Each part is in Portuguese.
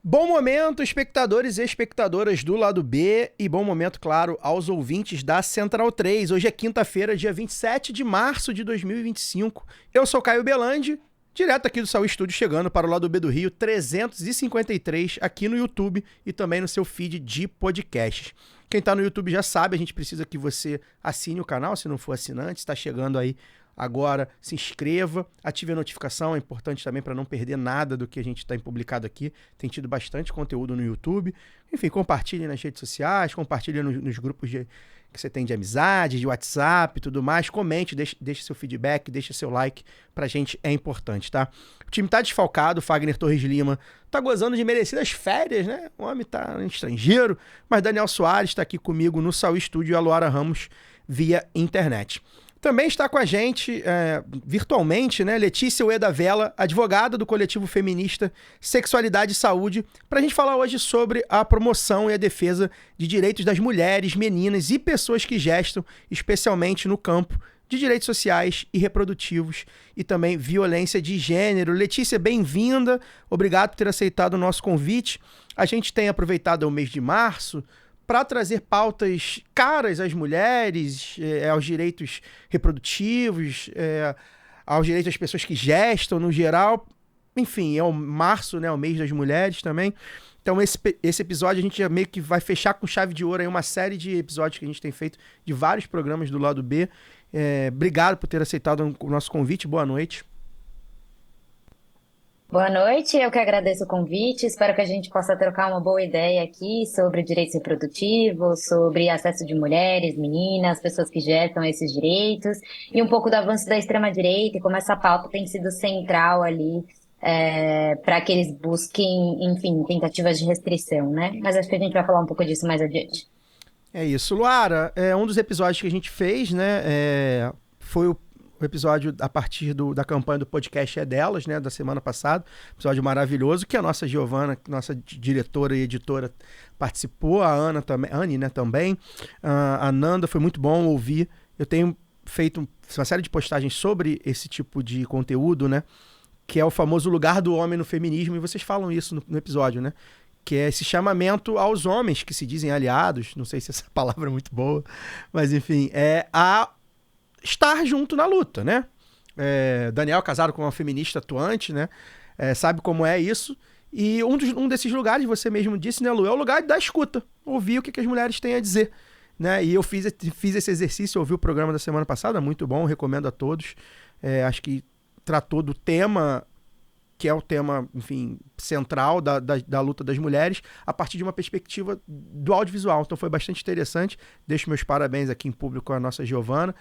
Bom momento, espectadores e espectadoras do lado B, e bom momento, claro, aos ouvintes da Central 3. Hoje é quinta-feira, dia 27 de março de 2025. Eu sou Caio Belandi, direto aqui do Saúl Estúdio, chegando para o lado B do Rio 353, aqui no YouTube e também no seu feed de podcasts. Quem está no YouTube já sabe, a gente precisa que você assine o canal, se não for assinante, está chegando aí agora, se inscreva, ative a notificação, é importante também para não perder nada do que a gente tem publicado aqui. Tem tido bastante conteúdo no YouTube. Enfim, compartilhe nas redes sociais, compartilhe nos grupos que você tem de amizade, de WhatsApp e tudo mais. Comente, deixe seu feedback, deixe seu like, pra gente é importante, tá? O time tá desfalcado, o Fagner Torres Lima tá gozando de merecidas férias, né? O homem tá no estrangeiro, mas Daniel Soares tá aqui comigo no Saúl Estúdio e a Luara Ramos via internet. Também está com a gente, virtualmente, né, Letícia Ueda Vela, advogada do coletivo feminista Sexualidade e Saúde, para a gente falar hoje sobre a promoção e a defesa de direitos das mulheres, meninas e pessoas que gestam, especialmente no campo de direitos sociais e reprodutivos e também violência de gênero. Letícia, bem-vinda, obrigado por ter aceitado o nosso convite. A gente tem aproveitado o mês de março para trazer pautas caras às mulheres, aos direitos reprodutivos, aos direitos das pessoas que gestam no geral. Enfim, é o março, né, o mês das mulheres também. Então esse episódio a gente já meio que vai fechar com chave de ouro aí uma série de episódios que a gente tem feito de vários programas do lado B. Obrigado por ter aceitado o nosso convite. Boa noite. Boa noite, eu que agradeço o convite. Espero que a gente possa trocar uma boa ideia aqui sobre direitos reprodutivos, sobre acesso de mulheres, meninas, pessoas que gestam esses direitos, e um pouco do avanço da extrema-direita e como essa pauta tem sido central ali para que eles busquem, enfim, tentativas de restrição, né? Mas acho que a gente vai falar um pouco disso mais adiante. É isso. Luara, um dos episódios que a gente fez, né, foi o episódio a partir da campanha do podcast É Delas, né, da semana passada, episódio maravilhoso, que a nossa Giovana, nossa diretora e editora, participou, a Ana também, Anne, né, também, a Nanda, foi muito bom ouvir. Eu tenho feito uma série de postagens sobre esse tipo de conteúdo, né, que é o famoso lugar do homem no feminismo, e vocês falam isso no episódio, né, que é esse chamamento aos homens que se dizem aliados, não sei se essa palavra é muito boa, mas enfim, a estar junto na luta, né? Daniel, casado com uma feminista atuante, né? Sabe como é isso. E um desses lugares, você mesmo disse, né, Lu, é o lugar da escuta. Ouvir o que as mulheres têm a dizer. Né? E eu fiz esse exercício, ouvi o programa da semana passada, muito bom, recomendo a todos. Acho que tratou do tema que é o tema, enfim, central da luta das mulheres, a partir de uma perspectiva do audiovisual. Então foi bastante interessante. Deixo meus parabéns aqui em público à nossa Giovana.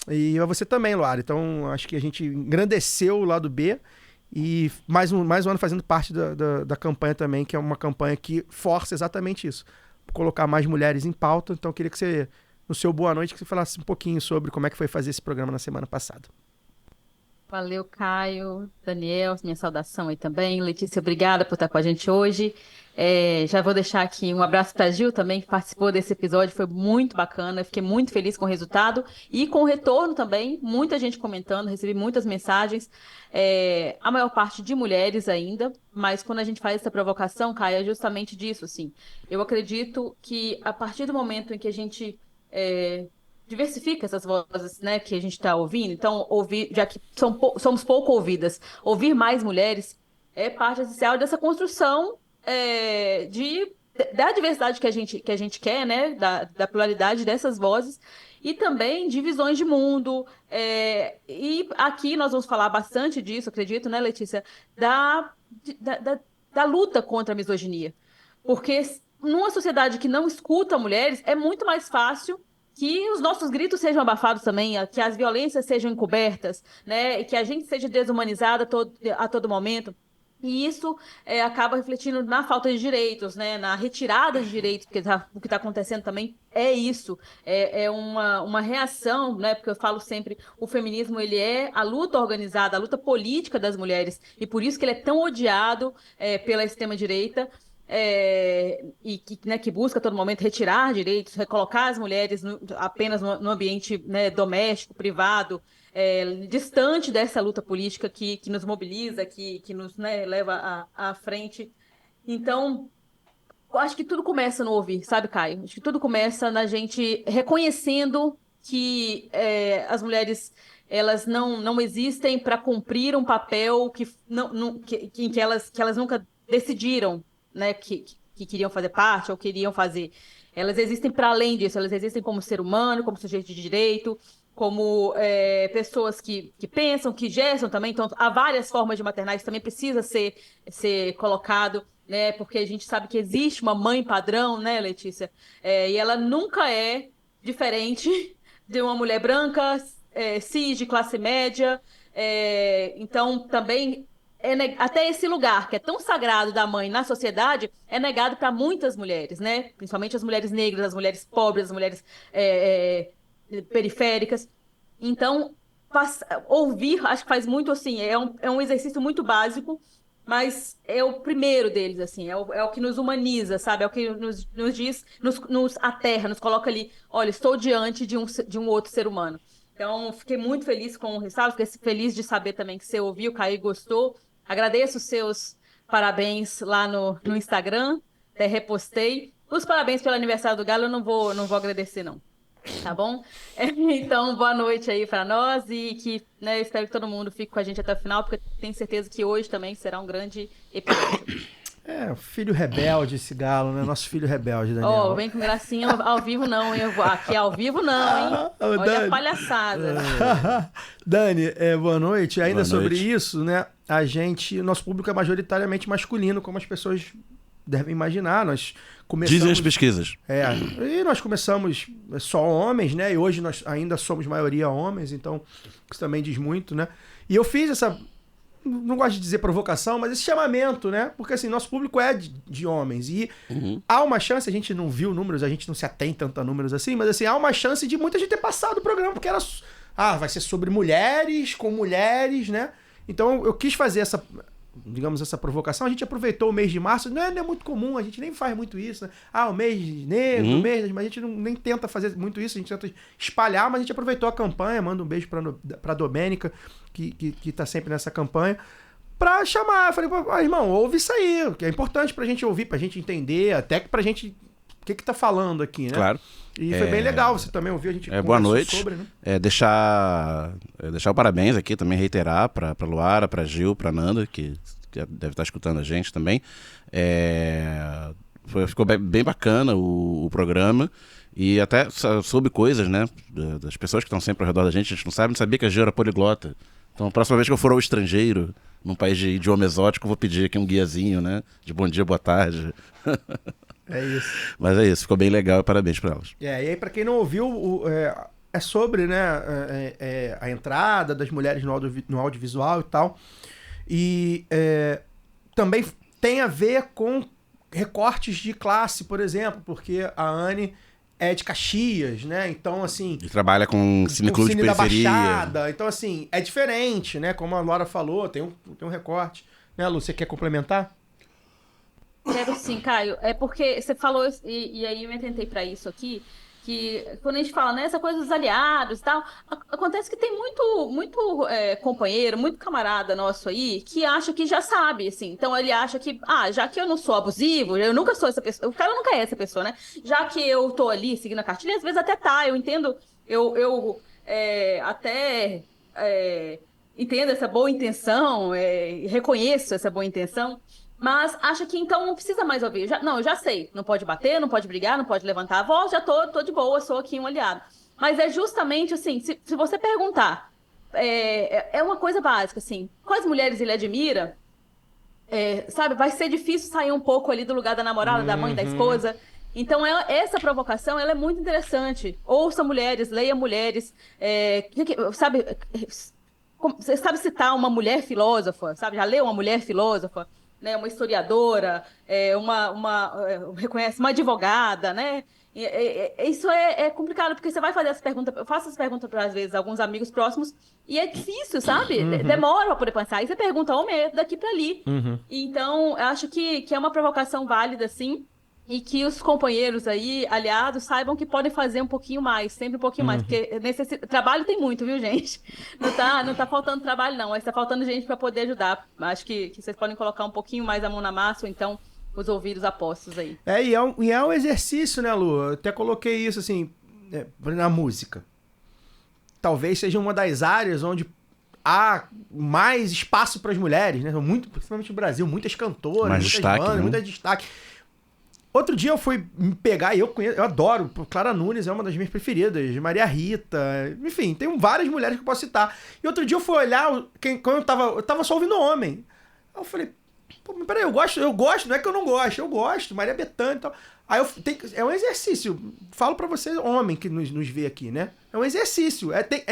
E a você também, Luara. Então acho que a gente engrandeceu o lado B e mais um ano fazendo parte da campanha também, que é uma campanha que força exatamente isso. Colocar mais mulheres em pauta. Então eu queria que você, no seu boa noite, que você falasse um pouquinho sobre como é que foi fazer esse programa na semana passada. Valeu, Caio, Daniel, minha saudação aí também. Letícia, obrigada por estar com a gente hoje. Já vou deixar aqui um abraço para a Gil também, que participou desse episódio, foi muito bacana. Fiquei muito feliz com o resultado e com o retorno também. Muita gente comentando, recebi muitas mensagens. A maior parte de mulheres ainda, mas quando a gente faz essa provocação, Caio, é justamente disso, assim. Eu acredito que a partir do momento em que a gente diversifica essas vozes, né, que a gente está ouvindo. Então, ouvir, já que somos pouco ouvidas, ouvir mais mulheres é parte essencial dessa construção da diversidade que a gente quer, né, da pluralidade dessas vozes e também de visões de mundo. E aqui nós vamos falar bastante disso, acredito, né, Letícia, da, da, da luta contra a misoginia. Porque numa sociedade que não escuta mulheres, é muito mais fácil que os nossos gritos sejam abafados também, que as violências sejam encobertas, né, e que a gente seja desumanizada a todo momento. E isso acaba refletindo na falta de direitos, né, na retirada de direitos, porque o que está acontecendo também é isso, é uma reação, né, porque eu falo sempre, o feminismo ele é a luta organizada, a luta política das mulheres, e por isso que ele é tão odiado pela extrema-direita, e que busca a todo momento retirar direitos, recolocar as mulheres apenas no ambiente, né, doméstico, privado, distante dessa luta política que nos mobiliza, que nos, né, leva à frente. Então, eu acho que tudo começa no ouvir, sabe, Caio? Acho que tudo começa na gente reconhecendo que as mulheres elas não existem para cumprir um papel em que elas nunca decidiram, né, que queriam fazer parte ou queriam fazer. Elas existem para além disso, elas existem como ser humano, como sujeito de direito, como pessoas que pensam, que gestam também. Então, há várias formas de maternar, isso também precisa ser colocado, né? Porque a gente sabe que existe uma mãe padrão, né, Letícia? E ela nunca é diferente de uma mulher branca, cis, de classe média. Então, também, até esse lugar que é tão sagrado da mãe na sociedade é negado para muitas mulheres, né? Principalmente as mulheres negras, as mulheres pobres, as mulheres periféricas. Então, ouvir, acho que faz muito assim, é um exercício muito básico, mas é o primeiro deles, assim, é o que nos humaniza, sabe? É o que nos diz, nos aterra, nos coloca ali, olha, estou diante de um outro ser humano. Então, fiquei muito feliz com o resultado, fiquei feliz de saber também que você ouviu, Caio, e gostou. Agradeço os seus parabéns lá no Instagram, até repostei. Os parabéns pelo aniversário do Galo, eu não vou agradecer, não. Tá bom? Então, boa noite aí para nós e que, né, eu espero que todo mundo fique com a gente até o final, porque tenho certeza que hoje também será um grande episódio. O filho rebelde esse Galo, né? Nosso filho rebelde, Daniel. Vem com gracinha ao vivo não, hein? Aqui ao vivo não, hein? Olha Dani. a palhaçada. Dani, boa noite. Ainda boa sobre noite. isso, né? Nosso público é majoritariamente masculino, como as pessoas devem imaginar. Nós começamos... Dizem as pesquisas. E nós começamos só homens, né? E hoje nós ainda somos maioria homens, então isso também diz muito, né? E eu fiz essa... Não gosto de dizer provocação, mas esse chamamento, né? Porque assim, nosso público é de homens. E há uma chance, a gente não viu números, a gente não se atém tanto a números assim, mas assim, há uma chance de muita gente ter passado o programa, porque era. Vai ser sobre mulheres, com mulheres, né? Então eu quis fazer essa provocação. A gente aproveitou o mês de março, não é muito comum, a gente nem faz muito isso, né? O mês negro, o mês, mas a gente nem tenta fazer muito isso, a gente tenta espalhar, mas a gente aproveitou a campanha, manda um beijo pra Domênica, que tá sempre nessa campanha, pra chamar. Eu falei, irmão, ouve isso aí, que é importante pra gente ouvir, pra gente entender, até que pra gente... O que tá falando aqui, né? Claro. E foi bem legal, você também ouviu, a gente boa noite. sobre, né? Deixar o parabéns aqui, também reiterar pra Luara, pra Gil, pra Nanda, que deve estar escutando a gente também. Ficou bem bacana o programa. E até soube coisas, né? Das pessoas que estão sempre ao redor da gente não sabia que a Gil era poliglota. Então, a próxima vez que eu for ao estrangeiro, num país de idioma exótico, eu vou pedir aqui um guiazinho, né? De bom dia, boa tarde. É isso. Mas é isso, ficou bem legal e parabéns para elas. E aí, pra quem não ouviu, é sobre, né, a entrada das mulheres no audiovisual e tal. E também tem a ver com recortes de classe, por exemplo, porque a Anne é de Caxias, né? Então, assim... E trabalha com cineclube de periferia. Da Baixada. Então, assim, é diferente, né? Como a Laura falou, tem um recorte. Né, Lu, você quer complementar? Quero sim, Caio. É porque você falou, e aí eu me atentei para isso aqui, que quando a gente fala nessa coisa dos aliados e tal, acontece que tem muito companheiro, muito camarada nosso aí, que acha que já sabe, assim. Então ele acha que, já que eu não sou abusivo, eu nunca sou essa pessoa, o cara nunca é essa pessoa, né? Já que eu tô ali seguindo a cartilha, às vezes até eu entendo, eu até entendo essa boa intenção, reconheço essa boa intenção, mas acha que então não precisa mais ouvir. Eu já sei. Não pode bater, não pode brigar, não pode levantar a voz, já tô de boa, sou aqui um aliado. Mas é justamente assim, se você perguntar, é uma coisa básica, assim, quais mulheres ele admira, sabe, vai ser difícil sair um pouco ali do lugar da namorada, da mãe, da esposa. Então, essa provocação, ela é muito interessante. Ouça mulheres, leia mulheres, sabe, você sabe citar uma mulher filósofa, sabe, já leu uma mulher filósofa? Né, uma historiadora, reconhece uma advogada, né? Isso é complicado, porque você vai fazer essa pergunta, eu faço essa pergunta para, às vezes, alguns amigos próximos, e é difícil, sabe? Demora para poder pensar. Aí você pergunta, daqui para ali. Então, eu acho que é uma provocação válida, sim, e que os companheiros aí, aliados, saibam que podem fazer um pouquinho mais, sempre um pouquinho mais, porque trabalho tem muito, viu, gente? Não tá faltando trabalho, não, mas tá faltando gente para poder ajudar. Acho que vocês podem colocar um pouquinho mais a mão na massa, ou então os ouvidos apostos aí. E é um exercício, né, Lu? Eu até coloquei isso, assim, na música. Talvez seja uma das áreas onde há mais espaço para as mulheres, né? Muito, principalmente no Brasil, muitas cantoras, mais muitas destaque, bandas, né? muito destaque. Outro dia eu fui me pegar, e eu adoro, Clara Nunes é uma das minhas preferidas, Maria Rita, enfim, tem várias mulheres que eu posso citar. E outro dia eu fui olhar, quando eu tava só ouvindo homem. Aí eu falei, pô, mas peraí, eu gosto, não é que eu não gosto, eu gosto, Maria Bethânia e tal. Aí é um exercício, falo pra você, homem que nos vê aqui, né? É um exercício,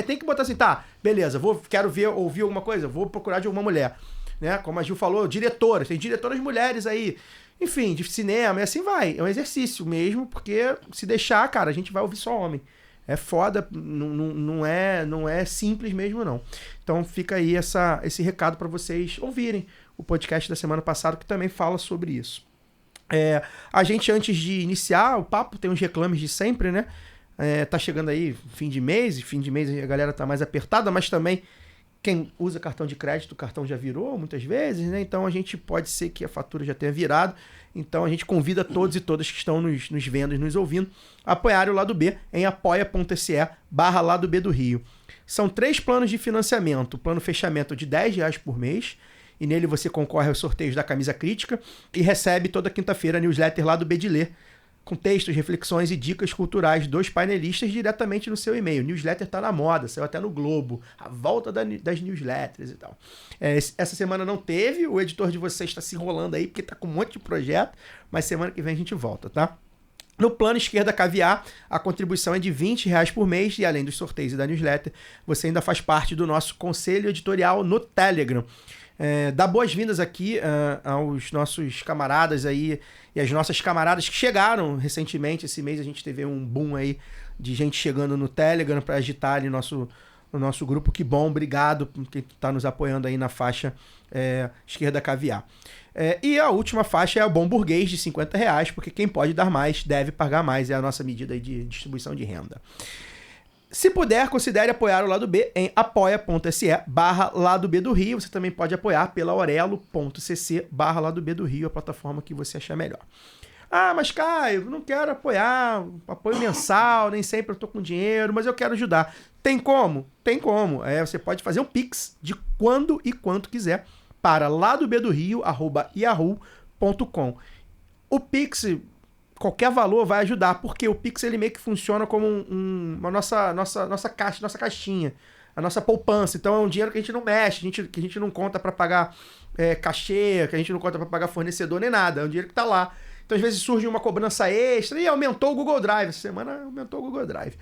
tem que botar assim, tá, beleza, quero ouvir alguma coisa, vou procurar de alguma mulher, né? Como a Gil falou, diretoras, tem diretoras mulheres aí, enfim, de cinema, e assim vai. É um exercício mesmo, porque se deixar, cara, a gente vai ouvir só homem. É foda, não é simples mesmo, não. Então fica aí esse recado pra vocês ouvirem o podcast da semana passada, que também fala sobre isso. A gente, antes de iniciar o papo, tem uns reclames de sempre, né? Tá chegando aí fim de mês a galera tá mais apertada, mas também quem usa cartão de crédito, o cartão já virou muitas vezes, né? Então a gente pode ser que a fatura já tenha virado. Então a gente convida todos e todas que estão nos vendo e nos ouvindo a apoiarem o Lado B em apoia.se/Lado B do Rio. São 3 planos de financiamento. O plano fechamento de R$10 por mês. E nele você concorre aos sorteios da Camisa Crítica e recebe toda quinta-feira a newsletter Lado B de Ler, com textos, reflexões e dicas culturais dos painelistas diretamente no seu e-mail. Newsletter tá na moda, saiu até no Globo, a volta das newsletters e tal. Essa semana não teve, o editor de vocês está se enrolando aí, porque tá com um monte de projeto, mas semana que vem a gente volta, tá? No plano Esquerda Caviar, a contribuição é de R$20 por mês e além dos sorteios e da newsletter, você ainda faz parte do nosso conselho editorial no Telegram. Dá boas-vindas aqui aos nossos camaradas aí e as nossas camaradas que chegaram recentemente. Esse mês a gente teve um boom aí de gente chegando no Telegram para agitar ali no nosso grupo. Que bom, obrigado por quem está nos apoiando aí na faixa Esquerda Caviar. E a última faixa é o Bom Burguês de R$50, porque quem pode dar mais deve pagar mais, é a nossa medida aí de distribuição de renda. Se puder, considere apoiar o Lado B em apoia.se/Lado B do Rio. Você também pode apoiar pela orelo.cc/Lado B do Rio, a plataforma que você achar melhor. Ah, mas Caio, não quero apoiar, apoio mensal, nem sempre eu tô com dinheiro, mas eu quero ajudar. Tem como? Tem como. Você pode fazer um Pix de quando e quanto quiser para ladobdorio@yahoo.com. O Pix, qualquer valor vai ajudar, porque o Pix ele meio que funciona como uma nossa caixinha, a nossa poupança. Então é um dinheiro que a gente não mexe, que a gente não conta para pagar cachê, que a gente não conta para pagar fornecedor nem nada. É um dinheiro que tá lá. Então às vezes surge uma cobrança extra e aumentou o Google Drive. Essa semana aumentou o Google Drive.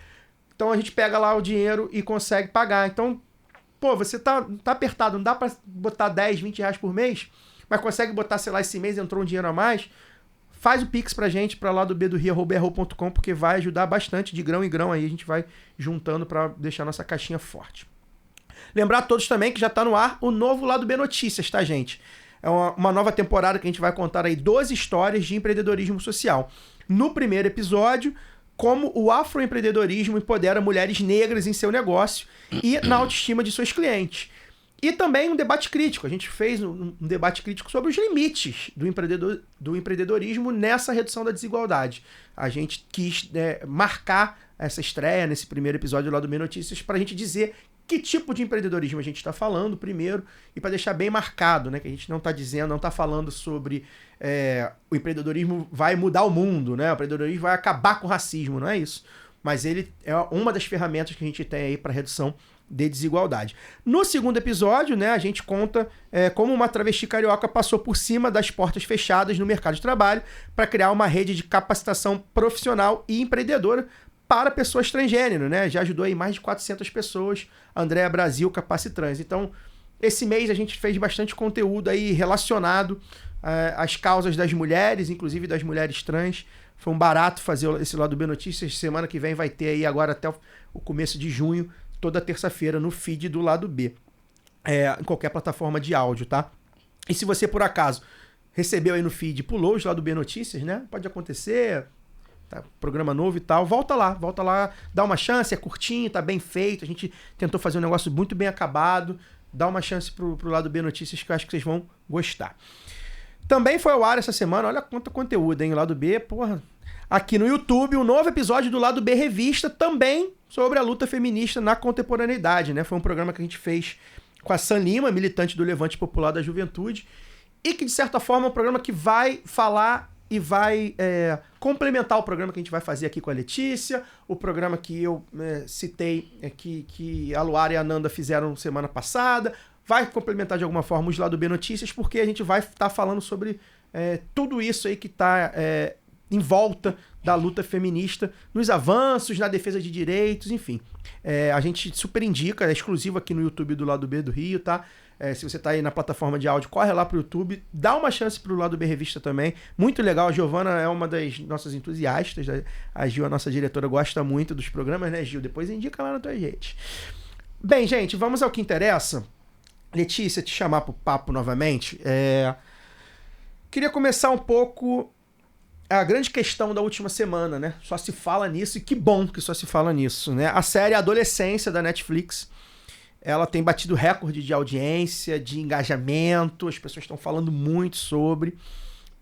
Então a gente pega lá o dinheiro e consegue pagar. Então, pô, você tá apertado, não dá para botar R$10, R$20 por mês, mas consegue botar, sei lá, esse mês entrou um dinheiro a mais. Faz o Pix pra gente, pra lá do bdorio@yahoo.com, porque vai ajudar bastante, de grão em grão aí, a gente vai juntando pra deixar nossa caixinha forte. Lembrar a todos também que já tá no ar o novo Lado B Notícias, tá, gente? É uma nova temporada que a gente vai contar aí 12 histórias de empreendedorismo social. No primeiro episódio, como o afroempreendedorismo empodera mulheres negras em seu negócio e na autoestima de seus clientes. E também um debate crítico. A gente fez um debate crítico sobre os limites do empreendedorismo nessa redução da desigualdade. A gente quis marcar essa estreia nesse primeiro episódio lá do B Notícias para a gente dizer que tipo de empreendedorismo a gente está falando primeiro e para deixar bem marcado, né? Que a gente não está dizendo, não está falando sobre o empreendedorismo vai mudar o mundo, né? O empreendedorismo vai acabar com o racismo, não é isso. Mas ele é uma das ferramentas que a gente tem aí para redução de desigualdade. No segundo episódio, né, a gente conta como uma travesti carioca passou por cima das portas fechadas no mercado de trabalho para criar uma rede de capacitação profissional e empreendedora para pessoas transgênero, né? Já ajudou aí mais de 400 pessoas, Andréa Brasil, Capacitrans. Então, esse mês a gente fez bastante conteúdo aí relacionado às causas das mulheres, inclusive das mulheres trans. Foi um barato fazer esse Lado B Notícias. Semana que vem vai ter aí agora até o começo de junho, toda terça-feira no feed do Lado B, em qualquer plataforma de áudio, tá? E se você, por acaso, recebeu aí no feed e pulou os Lado B Notícias, né? Pode acontecer, tá? Programa novo e tal, volta lá, dá uma chance, é curtinho, tá bem feito, a gente tentou fazer um negócio muito bem acabado, dá uma chance pro Lado B Notícias que eu acho que vocês vão gostar. Também foi ao ar essa semana, olha quanto conteúdo, hein? O Lado B, porra. Aqui no YouTube, um novo episódio do Lado B Revista, também sobre a luta feminista na contemporaneidade, né? Foi um programa que a gente fez com a San Lima, militante do Levante Popular da Juventude, e que, de certa forma, é um programa que vai falar e vai complementar o programa que a gente vai fazer aqui com a Letícia, o programa que eu citei, que a Luara e a Nanda fizeram semana passada, vai complementar de alguma forma os Lado B Notícias, porque a gente vai estar falando sobre tudo isso aí que está em volta da luta feminista, nos avanços, na defesa de direitos, enfim. A gente super indica, é exclusivo aqui no YouTube do Lado B do Rio, tá? Se você tá aí na plataforma de áudio, corre lá pro YouTube, dá uma chance pro Lado B Revista também. Muito legal, a Giovana é uma das nossas entusiastas, a Gil, a nossa diretora, gosta muito dos programas, né, Gil? Depois indica lá na tua rede. Bem, gente, vamos ao que interessa. Letícia, te chamar pro papo novamente. Queria começar um pouco a grande questão da última semana, né? Só se fala nisso, e que bom que só se fala nisso, né? A série Adolescência da Netflix, ela tem batido recorde de audiência, de engajamento, as pessoas estão falando muito sobre,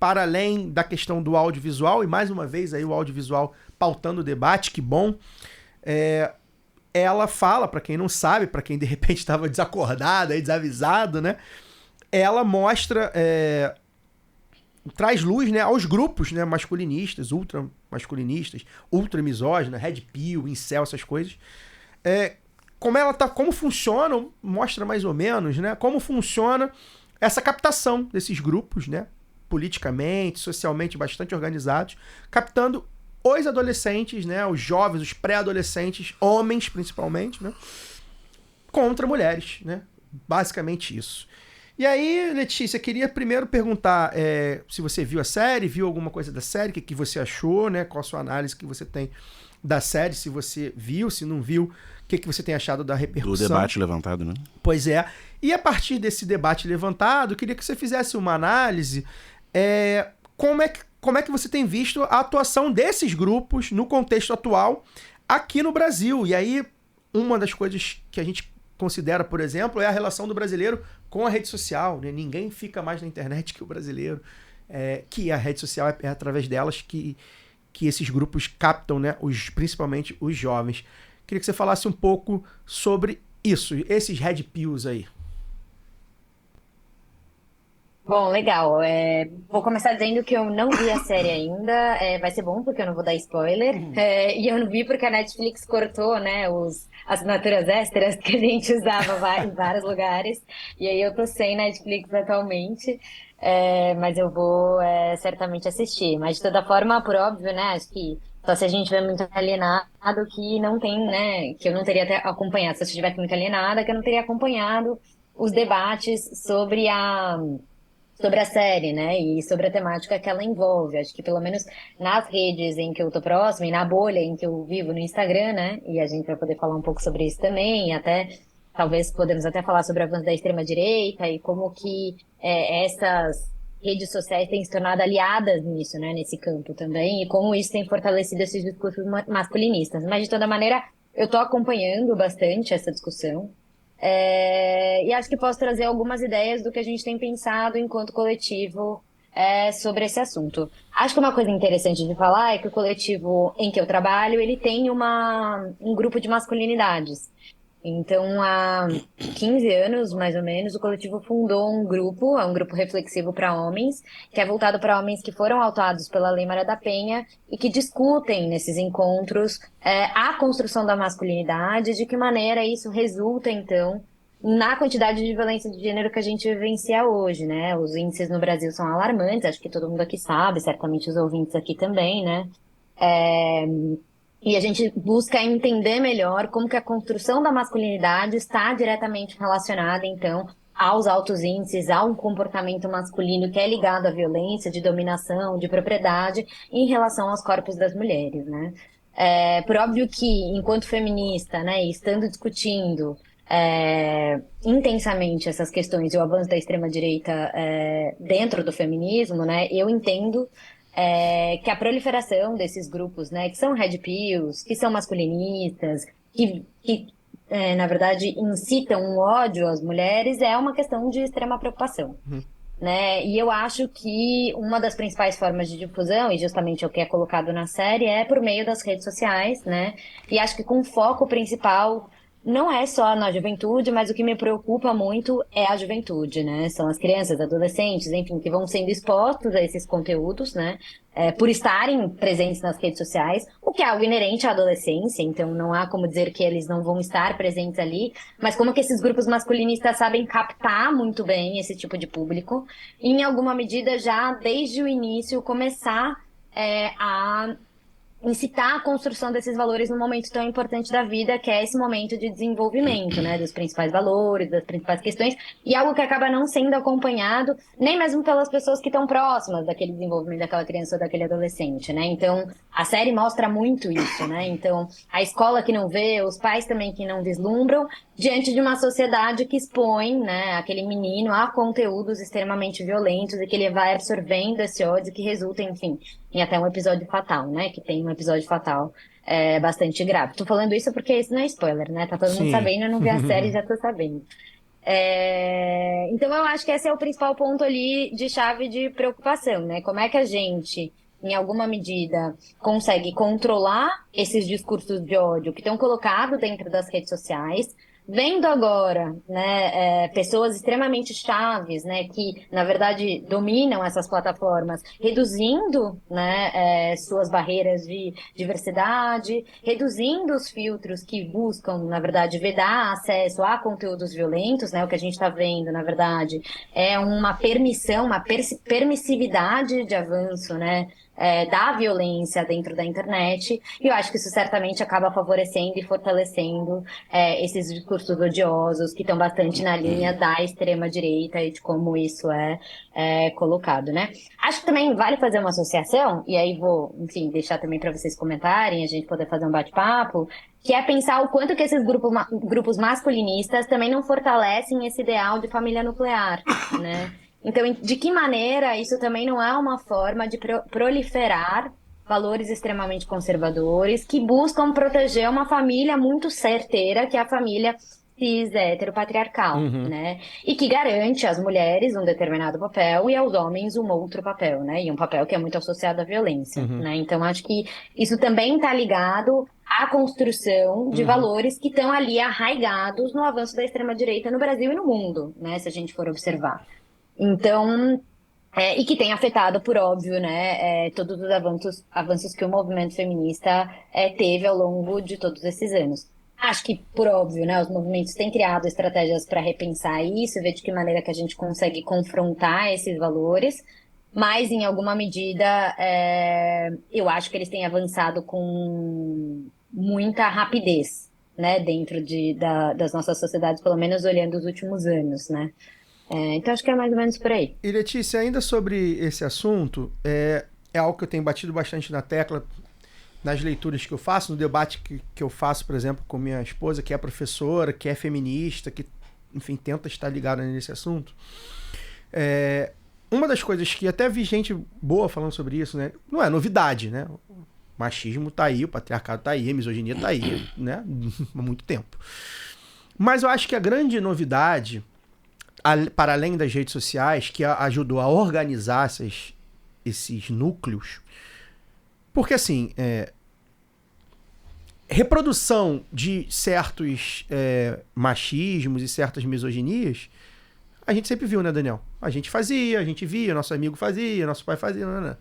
para além da questão do audiovisual, e mais uma vez aí o audiovisual pautando o debate, que bom. Ela fala, para quem não sabe, para quem de repente estava desacordado, aí, desavisado, né? Ela mostra, traz luz, né, aos grupos, né, masculinistas, ultra masculinistas, ultra misóginas, red pill, incel, essas coisas. Como funciona, mostra mais ou menos, né, como funciona essa captação desses grupos, né, politicamente, socialmente bastante organizados, captando os adolescentes, né, os jovens, os pré-adolescentes, homens principalmente, né, contra mulheres, né, basicamente isso. E aí, Letícia, queria primeiro perguntar se você viu a série, viu alguma coisa da série, o que você achou, né, qual a sua análise que você tem da série, se você viu, se não viu, o que você tem achado da repercussão. Do debate levantado, né? Pois é. E a partir desse debate levantado, eu queria que você fizesse uma análise, como é que você tem visto a atuação desses grupos no contexto atual aqui no Brasil. E aí, uma das coisas que a gente considera, por exemplo, é a relação do brasileiro com a rede social, né? Ninguém fica mais na internet que o brasileiro, que a rede social é através delas que esses grupos captam, né? Principalmente os jovens. Queria que você falasse um pouco sobre isso, esses red pills aí. Bom, legal. Vou começar dizendo que eu não vi a série ainda. Vai ser bom porque eu não vou dar spoiler. E eu não vi porque a Netflix cortou, né, as assinaturas extras que a gente usava em vários lugares. E aí eu tô sem Netflix atualmente. Mas eu vou certamente assistir. Mas de toda forma, por óbvio, né, acho que só se a gente estiver muito alienado que não tem, né, que eu não teria até acompanhado. Se eu estivesse muito alienada, que eu não teria acompanhado os debates sobre a série, né, e sobre a temática que ela envolve. Acho que pelo menos nas redes em que eu tô próxima e na bolha em que eu vivo no Instagram, né, e a gente vai poder falar um pouco sobre isso também, e até, talvez podemos até falar sobre o avanço da extrema-direita e como que essas redes sociais têm se tornado aliadas nisso, né, nesse campo também, e como isso tem fortalecido esses discursos masculinistas. Mas, de toda maneira, eu tô acompanhando bastante essa discussão. E acho que posso trazer algumas ideias do que a gente tem pensado enquanto coletivo sobre esse assunto. Acho que uma coisa interessante de falar é que o coletivo em que eu trabalho, ele tem um grupo de masculinidades. Então, há 15 anos, mais ou menos, o coletivo fundou um grupo reflexivo para homens, que é voltado para homens que foram autuados pela Lei Maria da Penha e que discutem nesses encontros a construção da masculinidade, de que maneira isso resulta, então, na quantidade de violência de gênero que a gente vivencia hoje, né? Os índices no Brasil são alarmantes, acho que todo mundo aqui sabe, certamente os ouvintes aqui também, né? E a gente busca entender melhor como que a construção da masculinidade está diretamente relacionada, então, aos altos índices, a um comportamento masculino que é ligado à violência, de dominação, de propriedade, em relação aos corpos das mulheres, né? Por óbvio que, enquanto feminista, né, estando discutindo intensamente essas questões e o avanço da extrema-direita dentro do feminismo, né, eu entendo que a proliferação desses grupos, né, que são red pills, que são masculinistas, que na verdade, incitam um ódio às mulheres, é uma questão de extrema preocupação. né? E eu acho que uma das principais formas de difusão, e justamente o que é colocado na série, é por meio das redes sociais, né? E acho que com foco principal não é só na juventude, mas o que me preocupa muito é a juventude, né? São as crianças, adolescentes, enfim, que vão sendo expostos a esses conteúdos, né? Por estarem presentes nas redes sociais, o que é algo inerente à adolescência, então não há como dizer que eles não vão estar presentes ali, mas como que esses grupos masculinistas sabem captar muito bem esse tipo de público, e em alguma medida já desde o início começar a incitar a construção desses valores num momento tão importante da vida, que é esse momento de desenvolvimento, né, dos principais valores, das principais questões, e algo que acaba não sendo acompanhado nem mesmo pelas pessoas que estão próximas daquele desenvolvimento daquela criança ou daquele adolescente, né? Então, a série mostra muito isso, né? Então, a escola que não vê, os pais também que não vislumbram, diante de uma sociedade que expõe, né, aquele menino a conteúdos extremamente violentos e que ele vai absorvendo esse ódio que resulta, enfim, em até um episódio fatal, né? Que tem um episódio fatal bastante grave. Tô falando isso porque isso não é spoiler, né? Tá todo mundo Sim. sabendo, eu não vi a série, já tô sabendo. Então eu acho que esse é o principal ponto ali de chave de preocupação, né? Como é que a gente, em alguma medida, consegue controlar esses discursos de ódio que estão colocados dentro das redes sociais, vendo agora, né, pessoas extremamente chaves, né, que na verdade dominam essas plataformas, reduzindo, né, suas barreiras de diversidade, reduzindo os filtros que buscam, na verdade, vedar acesso a conteúdos violentos, né, o que a gente está vendo, na verdade, é uma permissão, uma permissividade de avanço, né, da violência dentro da internet, e eu acho que isso certamente acaba favorecendo e fortalecendo esses discursos odiosos que estão bastante na linha da extrema-direita e de como isso é colocado, né? Acho que também vale fazer uma associação, e aí vou, enfim, deixar também para vocês comentarem, a gente poder fazer um bate-papo, que é pensar o quanto que esses grupos masculinistas também não fortalecem esse ideal de família nuclear, né? Então, de que maneira isso também não é uma forma de proliferar valores extremamente conservadores que buscam proteger uma família muito certeira, que é a família cis heteropatriarcal, né? E que garante às mulheres um determinado papel e aos homens um outro papel, né? E um papel que é muito associado à violência, né? Então, acho que isso também está ligado à construção de valores que estão ali arraigados no avanço da extrema-direita no Brasil e no mundo, né? Se a gente for observar. Então, e que tem afetado, por óbvio, né, todos os avanços que o movimento feminista teve ao longo de todos esses anos. Acho que, por óbvio, né, os movimentos têm criado estratégias para repensar isso, ver de que maneira que a gente consegue confrontar esses valores, mas, em alguma medida, eu acho que eles têm avançado com muita rapidez, né, dentro das nossas sociedades, pelo menos olhando os últimos anos, né. Então acho que é mais ou menos por aí. E Letícia, ainda sobre esse assunto, é algo que eu tenho batido bastante na tecla nas leituras que eu faço, no debate que eu faço, por exemplo, com minha esposa, que é professora, que é feminista, que, enfim, tenta estar ligada nesse assunto. Uma das coisas que até vi gente boa falando sobre isso, né? Não é novidade, né? O machismo tá aí, o patriarcado tá aí, a misoginia tá aí, né? Há muito tempo. Mas eu acho que a grande novidade, para além das redes sociais, que ajudou a organizar esses núcleos, porque assim, reprodução de certos machismos e certas misoginias, a gente sempre viu, né, Daniel? A gente fazia, a gente via, nosso amigo fazia, nosso pai fazia, não.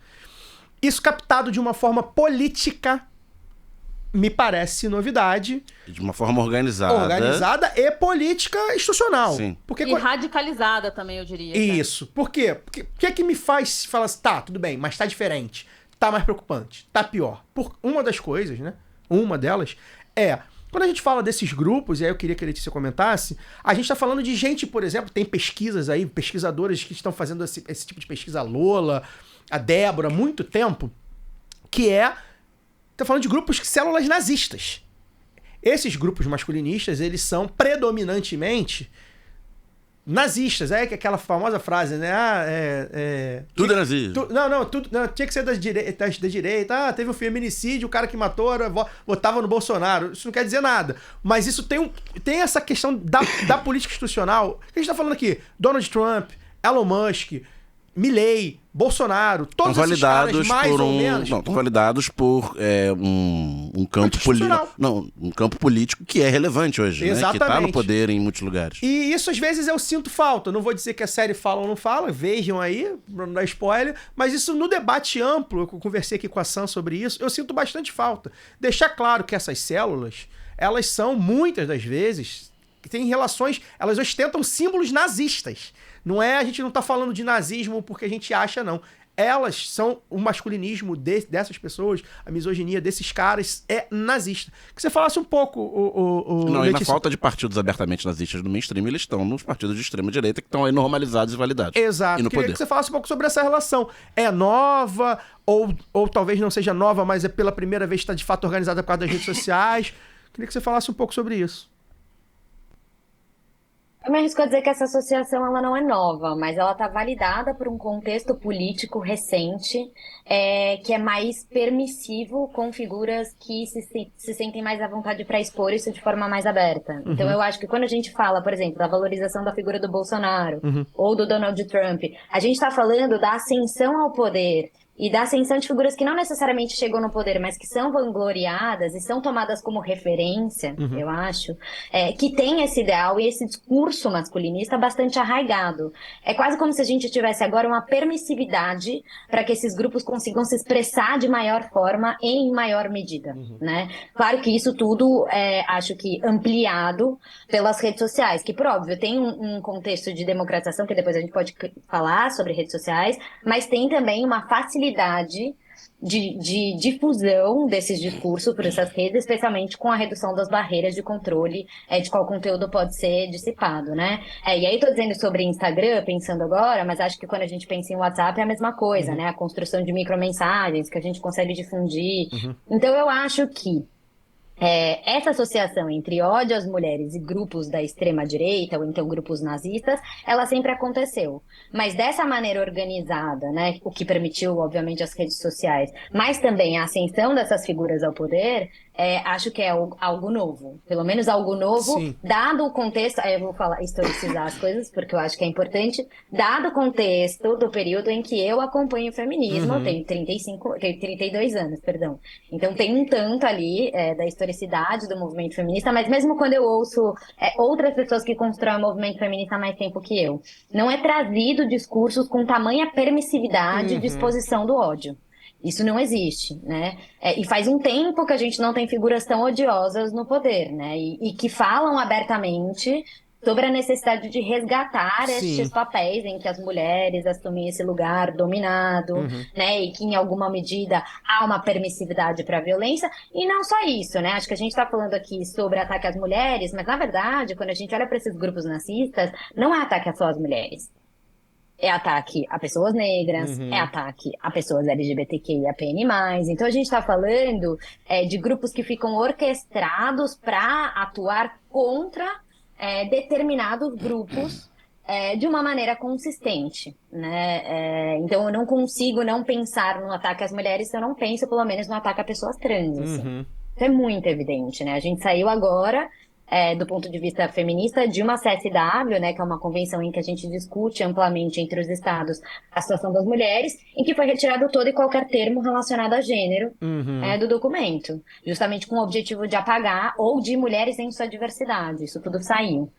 Isso captado de uma forma política me parece novidade. De uma forma organizada. Organizada e política institucional. Sim. E radicalizada também, eu diria. Isso. Por quê? Porque o que é que me faz falar assim, tá, tudo bem, mas tá diferente, tá mais preocupante, tá pior? Por uma das coisas, né? Uma delas quando a gente fala desses grupos, e aí eu queria que a Letícia comentasse, a gente tá falando de gente, por exemplo, tem pesquisas aí, pesquisadoras que estão fazendo esse tipo de pesquisa, a Lola, a Débora, há muito tempo, que tá falando de grupos, células nazistas. Esses grupos masculinistas, eles são predominantemente nazistas. É aquela famosa frase, né? Tudo é nazismo. Tudo tinha que ser da direita. Teve um feminicídio, o cara que matou votava no Bolsonaro. Isso não quer dizer nada. Mas isso tem essa questão da política institucional. O que a gente tá falando aqui? Donald Trump, Elon Musk, Milei, Bolsonaro, todos esses caras, mais ou menos... Não, estão validados por um campo político. Não, um campo político que é relevante hoje, né? Que tá no poder em muitos lugares. E isso, às vezes, eu sinto falta. Não vou dizer que a série fala ou não fala, vejam aí, pra não dar spoiler, mas isso no debate amplo, eu conversei aqui com a Sam sobre isso, eu sinto bastante falta. Deixar claro que essas células, elas são, muitas das vezes, têm relações, elas ostentam símbolos nazistas. Não é, a gente não tá falando de nazismo porque a gente acha, não. Elas são, o masculinismo dessas pessoas, a misoginia desses caras é nazista. Que você falasse um pouco, Não, e na falta de partidos abertamente nazistas no mainstream, eles estão nos partidos de extrema-direita que estão aí normalizados e validados. Exato. E no Queria poder. que você falasse um pouco sobre essa relação. É nova, ou talvez não seja nova, mas é pela primeira vez que está de fato organizada por causa das redes sociais. Queria que você falasse um pouco sobre isso. Eu me arrisco a dizer que essa associação ela não é nova, mas ela está validada por um contexto político recente, que é mais permissivo com figuras que se sentem mais à vontade para expor isso de forma mais aberta. Então eu acho que quando a gente fala, por exemplo, da valorização da figura do Bolsonaro ou do Donald Trump, a gente está falando da ascensão ao poder e da ascensão de figuras que não necessariamente chegam no poder, mas que são vangloriadas e são tomadas como referência, eu acho, que tem esse ideal e esse discurso masculinista bastante arraigado. É quase como se a gente tivesse agora uma permissividade para que esses grupos consigam se expressar de maior forma e em maior medida, né? Claro que isso tudo acho que ampliado pelas redes sociais, que por óbvio tem um contexto de democratização, que depois a gente pode falar sobre redes sociais, mas tem também uma facilidade de difusão desses discursos por essas redes, especialmente com a redução das barreiras de controle de qual conteúdo pode ser dissipado, né? E aí tô dizendo sobre Instagram, pensando agora, mas acho que quando a gente pensa em WhatsApp é a mesma coisa, né? A construção de micromensagens que a gente consegue difundir. Então eu acho que essa associação entre ódio às mulheres e grupos da extrema-direita, ou então grupos nazistas, ela sempre aconteceu. Mas dessa maneira organizada, né, o que permitiu, obviamente, as redes sociais, mas também a ascensão dessas figuras ao poder, acho que é algo novo. Pelo menos algo novo, Sim. Dado o contexto, aí eu vou falar, historicizar as coisas, porque eu acho que é importante, dado o contexto do período em que eu acompanho o feminismo, eu tenho 32 anos, perdão. Então tem um tanto ali da historicidade do movimento feminista, mas mesmo quando eu ouço outras pessoas que constroem o movimento feminista há mais tempo que eu, não é trazido discursos com tamanha permissividade de exposição do ódio. Isso não existe, né? E faz um tempo que a gente não tem figuras tão odiosas no poder, né? E que falam abertamente sobre a necessidade de resgatar estes papéis em que as mulheres assumem esse lugar dominado, né? E que, em alguma medida, há uma permissividade para a violência. E não só isso, né? Acho que a gente está falando aqui sobre ataque às mulheres, mas, na verdade, quando a gente olha para esses grupos nazistas, não é ataque a só às mulheres. É ataque a pessoas negras, é ataque a pessoas LGBTQIAPN+. Então a gente está falando de grupos que ficam orquestrados para atuar contra determinados grupos de uma maneira consistente, né? Então eu não consigo não pensar no ataque às mulheres se eu não penso pelo menos no ataque a pessoas trans. Assim. Isso é muito evidente, né? A gente saiu agora do ponto de vista feminista, de uma CSW, né, que é uma convenção em que a gente discute amplamente entre os estados a situação das mulheres, em que foi retirado todo e qualquer termo relacionado a gênero do documento, justamente com o objetivo de apagar ou de mulheres em sua diversidade. Isso tudo saiu.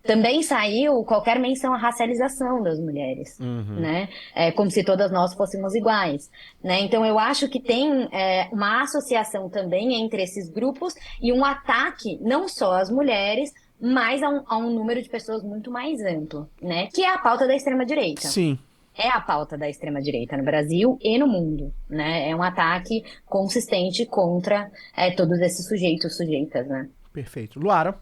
Também saiu qualquer menção à racialização das mulheres, né? Como se todas nós fôssemos iguais, né? Então eu acho que tem uma associação também entre esses grupos e um ataque não só às mulheres, mas a um número de pessoas muito mais amplo, né? Que é a pauta da extrema-direita. Sim. É a pauta da extrema-direita no Brasil e no mundo, né? É um ataque consistente contra todos esses sujeitas, né? Perfeito. Luara?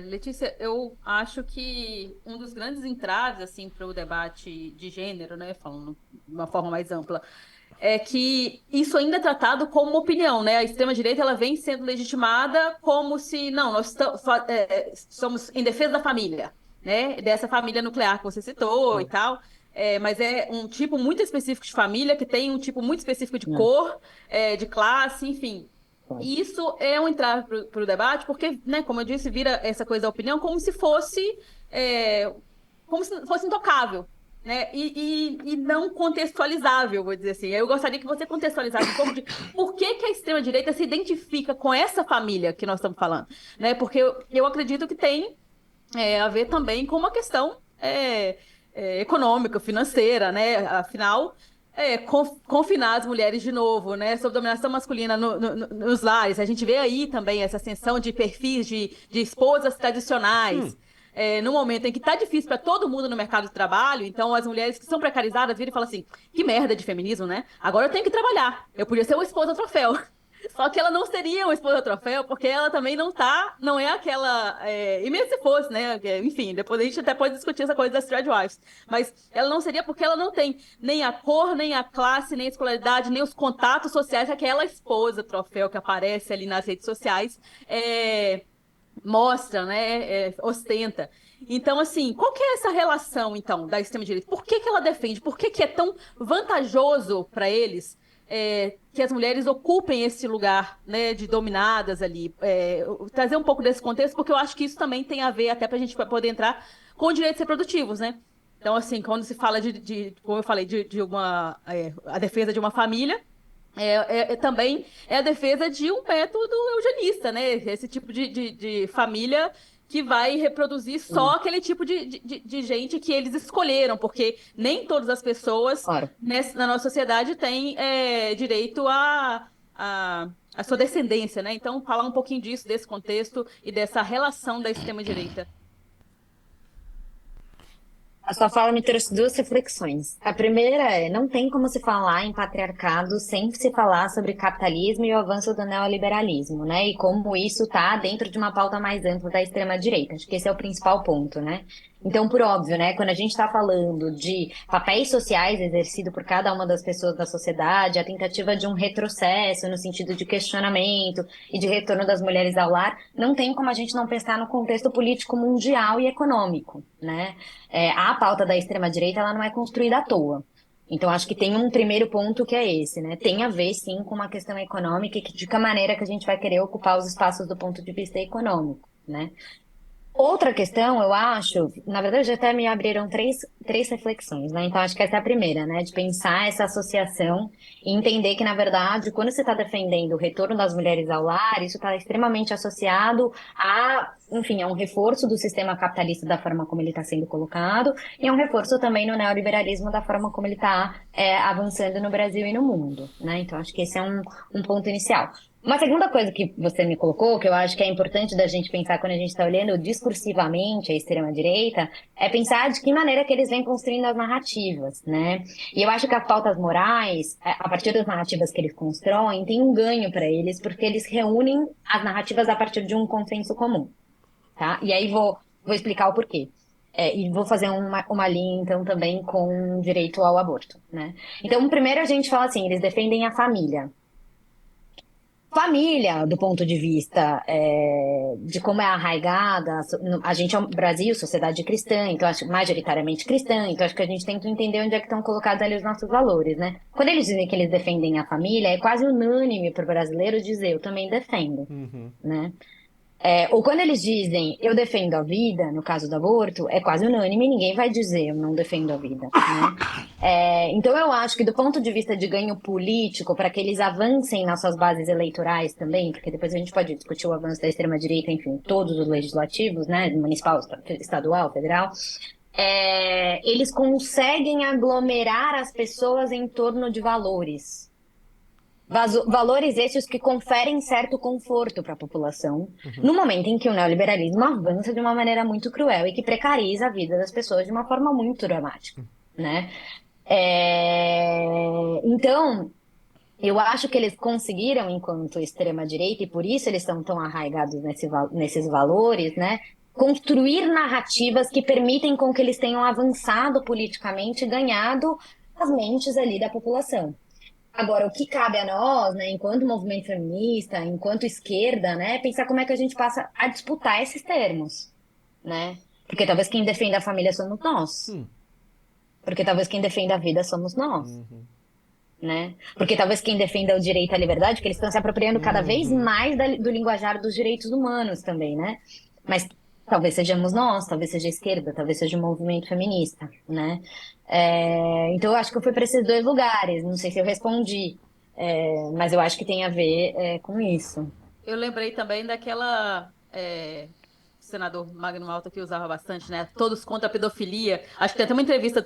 Letícia, eu acho que um dos grandes entraves assim, para o debate de gênero, né, falando de uma forma mais ampla, é que isso ainda é tratado como uma opinião, né? A extrema-direita ela vem sendo legitimada como se, não, nós somos em defesa da família, né? Dessa família nuclear que você citou e tal. Mas é um tipo muito específico de família, que tem um tipo muito específico de cor, de classe, enfim. E isso é um entrave para o debate, porque, né, como eu disse, vira essa coisa da opinião como se fosse como se fosse intocável, né? E não contextualizável, vou dizer assim. Eu gostaria que você contextualizasse um pouco de por que a extrema-direita se identifica com essa família que nós estamos falando, né? Porque eu acredito que tem a ver também com uma questão econômica, financeira, né? Afinal, confinar as mulheres de novo, né? Sob dominação masculina nos lares. A gente vê aí também essa ascensão de perfis de esposas tradicionais. No momento em que tá difícil para todo mundo no mercado de trabalho, então as mulheres que são precarizadas viram e falam assim, que merda de feminismo, né? Agora eu tenho que trabalhar. Eu podia ser uma esposa troféu. Só que ela não seria uma esposa troféu, porque ela também não é aquela. E mesmo se fosse, né? Enfim, depois a gente até pode discutir essa coisa das Threadwives. Mas ela não seria porque ela não tem nem a cor, nem a classe, nem a escolaridade, nem os contatos sociais que aquela esposa troféu que aparece ali nas redes sociais mostra, né? Ostenta. Então, assim, qual que é essa relação, então, da extrema-direita? Por que ela defende? Por que é tão vantajoso para eles que as mulheres ocupem esse lugar, né, de dominadas ali? Trazer um pouco desse contexto, porque eu acho que isso também tem a ver, até para a gente poder entrar com direitos reprodutivos, né? Então, assim, quando se fala como eu falei, a defesa de uma família, também é a defesa de um método eugenista, né? Esse tipo de família que vai reproduzir só aquele tipo de gente que eles escolheram, porque nem todas as pessoas Claro. na nossa sociedade têm direito à sua descendência, né? Então, falar um pouquinho disso, desse contexto e dessa relação da extrema-direita. A sua fala me trouxe duas reflexões. A primeira não tem como se falar em patriarcado sem se falar sobre capitalismo e o avanço do neoliberalismo, né? E como isso está dentro de uma pauta mais ampla da extrema-direita. Acho que esse é o principal ponto, né? Então, por óbvio, né? Quando a gente está falando de papéis sociais exercidos por cada uma das pessoas da sociedade, a tentativa de um retrocesso no sentido de questionamento e de retorno das mulheres ao lar, não tem como a gente não pensar no contexto político mundial e econômico, né? A pauta da extrema-direita, ela não é construída à toa. Então, acho que tem um primeiro ponto que é esse, né? Tem a ver, sim, com uma questão econômica e de que maneira que a gente vai querer ocupar os espaços do ponto de vista econômico, né? Outra questão, eu acho, na verdade até me abriram três reflexões, né? Então acho que essa é a primeira, né? De pensar essa associação e entender que, na verdade, quando você está defendendo o retorno das mulheres ao lar, isso está extremamente associado enfim, a um reforço do sistema capitalista da forma como ele está sendo colocado e a um reforço também no neoliberalismo da forma como ele está avançando no Brasil e no mundo, né? Então acho que esse é um ponto inicial. Uma segunda coisa que você me colocou, que eu acho que é importante da gente pensar quando a gente está olhando discursivamente a extrema-direita, é pensar de que maneira que eles vêm construindo as narrativas, né? E eu acho que as pautas morais, a partir das narrativas que eles constroem, tem um ganho para eles, porque eles reúnem as narrativas a partir de um consenso comum, tá? E aí vou explicar o porquê. E vou fazer uma linha, então, também com direito ao aborto, né? Então, primeiro a gente fala assim, eles defendem a família. Família, do ponto de vista de como é arraigada, a gente é um Brasil, sociedade cristã, então acho majoritariamente cristã, então acho que a gente tem que entender onde é que estão colocados ali os nossos valores, né? Quando eles dizem que eles defendem a família, é quase unânime para o brasileiro dizer, eu também defendo, né? Ou quando eles dizem, eu defendo a vida, no caso do aborto, é quase unânime, ninguém vai dizer, eu não defendo a vida, né? Então eu acho que do ponto de vista de ganho político, para que eles avancem nas suas bases eleitorais também, porque depois a gente pode discutir o avanço da extrema-direita, enfim, todos os legislativos, né, municipal, estadual, federal, eles conseguem aglomerar as pessoas em torno de valores. Valores esses que conferem certo conforto para a população, no momento em que o neoliberalismo avança de uma maneira muito cruel e que precariza a vida das pessoas de uma forma muito dramática, né? Então, eu acho que eles conseguiram, enquanto extrema-direita, e por isso eles estão tão arraigados nesses valores, né? Construir narrativas que permitem com que eles tenham avançado politicamente e ganhado as mentes ali da população. Agora, o que cabe a nós, né, enquanto movimento feminista, enquanto esquerda, né, é pensar como é que a gente passa a disputar esses termos, né? Porque talvez quem defenda a família somos nós. Porque talvez quem defenda a vida somos nós. Né? Porque talvez quem defenda o direito à liberdade, porque eles estão se apropriando cada vez mais do linguajar dos direitos humanos também, né? Mas talvez sejamos nós, talvez seja a esquerda, talvez seja o movimento feminista, né? Então eu acho que eu fui para esses dois lugares, não sei se eu respondi, mas eu acho que tem a ver com isso. Eu lembrei também daquela senador Magno Malta que usava bastante, né? Todos contra a pedofilia. Acho que tem até uma entrevista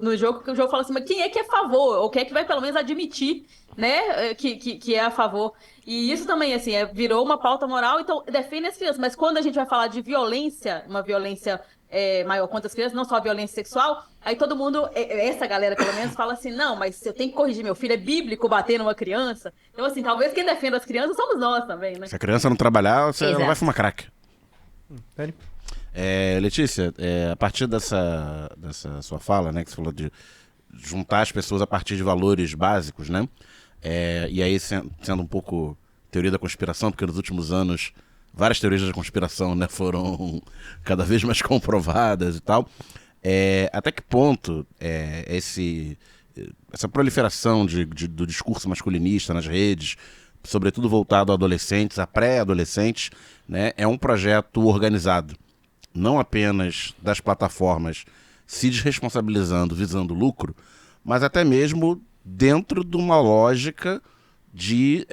no jogo que o jogo fala assim, mas quem é que é a favor? Ou quem é que vai pelo menos admitir, né? Que é a favor. E isso também, assim, virou uma pauta moral, então defende as crianças. Mas quando a gente vai falar de violência, uma violência maior contra as crianças, não só a violência sexual, aí todo mundo, essa galera pelo menos, fala assim, não, mas eu tenho que corrigir meu filho, é bíblico bater numa criança. Então, assim, talvez quem defenda as crianças somos nós também, né? Se a criança não trabalhar, ela vai fumar crack. Pera. Letícia, a partir dessa sua fala, né, que você falou de juntar as pessoas a partir de valores básicos, né? E aí, sendo um pouco teoria da conspiração, porque nos últimos anos várias teorias da conspiração, né, foram cada vez mais comprovadas e tal. Até que ponto essa proliferação do discurso masculinista nas redes, sobretudo voltado a adolescentes, a pré-adolescentes, né, é um projeto organizado, não apenas das plataformas se desresponsabilizando, visando lucro, mas até mesmo dentro de uma lógica de,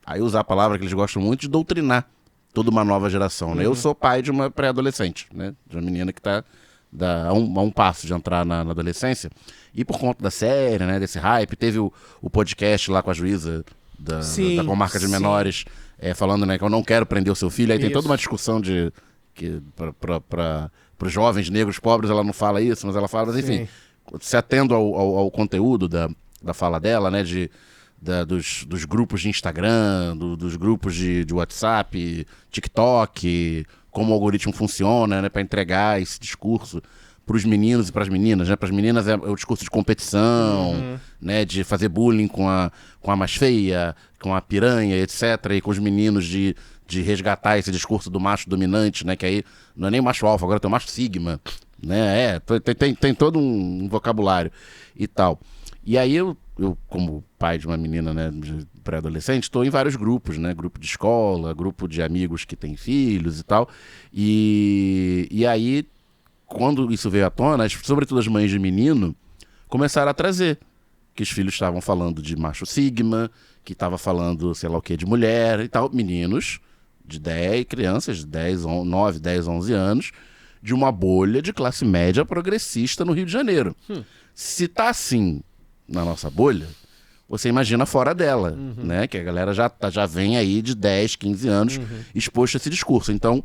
aí usar a palavra que eles gostam muito, de doutrinar toda uma nova geração. Né? Eu sou pai de uma pré-adolescente, né, de uma menina que está a um passo de entrar na adolescência, e por conta da série, né, desse hype, teve o podcast lá com a juíza da comarca de menores, falando, né, que eu não quero prender o seu filho. Aí tem toda uma discussão de que para os jovens negros pobres ela não fala isso, mas ela fala, mas enfim, se atendo ao conteúdo da fala dela, né, dos grupos de Instagram, dos grupos de WhatsApp, TikTok, como o algoritmo funciona, né, para entregar esse discurso para os meninos e para as meninas, né? Para as meninas é o discurso de competição, né? De fazer bullying com a mais feia, com a piranha, etc. E com os meninos de resgatar esse discurso do macho dominante, né? Que aí não é nem macho alfa, agora tem o macho sigma, né? Tem todo um vocabulário e tal. E aí eu como pai de uma menina, né, pré-adolescente, estou em vários grupos, né? Grupo de escola, grupo de amigos que têm filhos e tal. E aí, quando isso veio à tona, sobretudo as mães de menino começaram a trazer que os filhos estavam falando de macho sigma, que estava falando, sei lá o que, de mulher e tal. Meninos crianças de 9, 10, 11 anos, de uma bolha de classe média progressista no Rio de Janeiro. Se tá assim na nossa bolha, você imagina fora dela, né? Que a galera já vem aí de 10, 15 anos exposto a esse discurso. Então,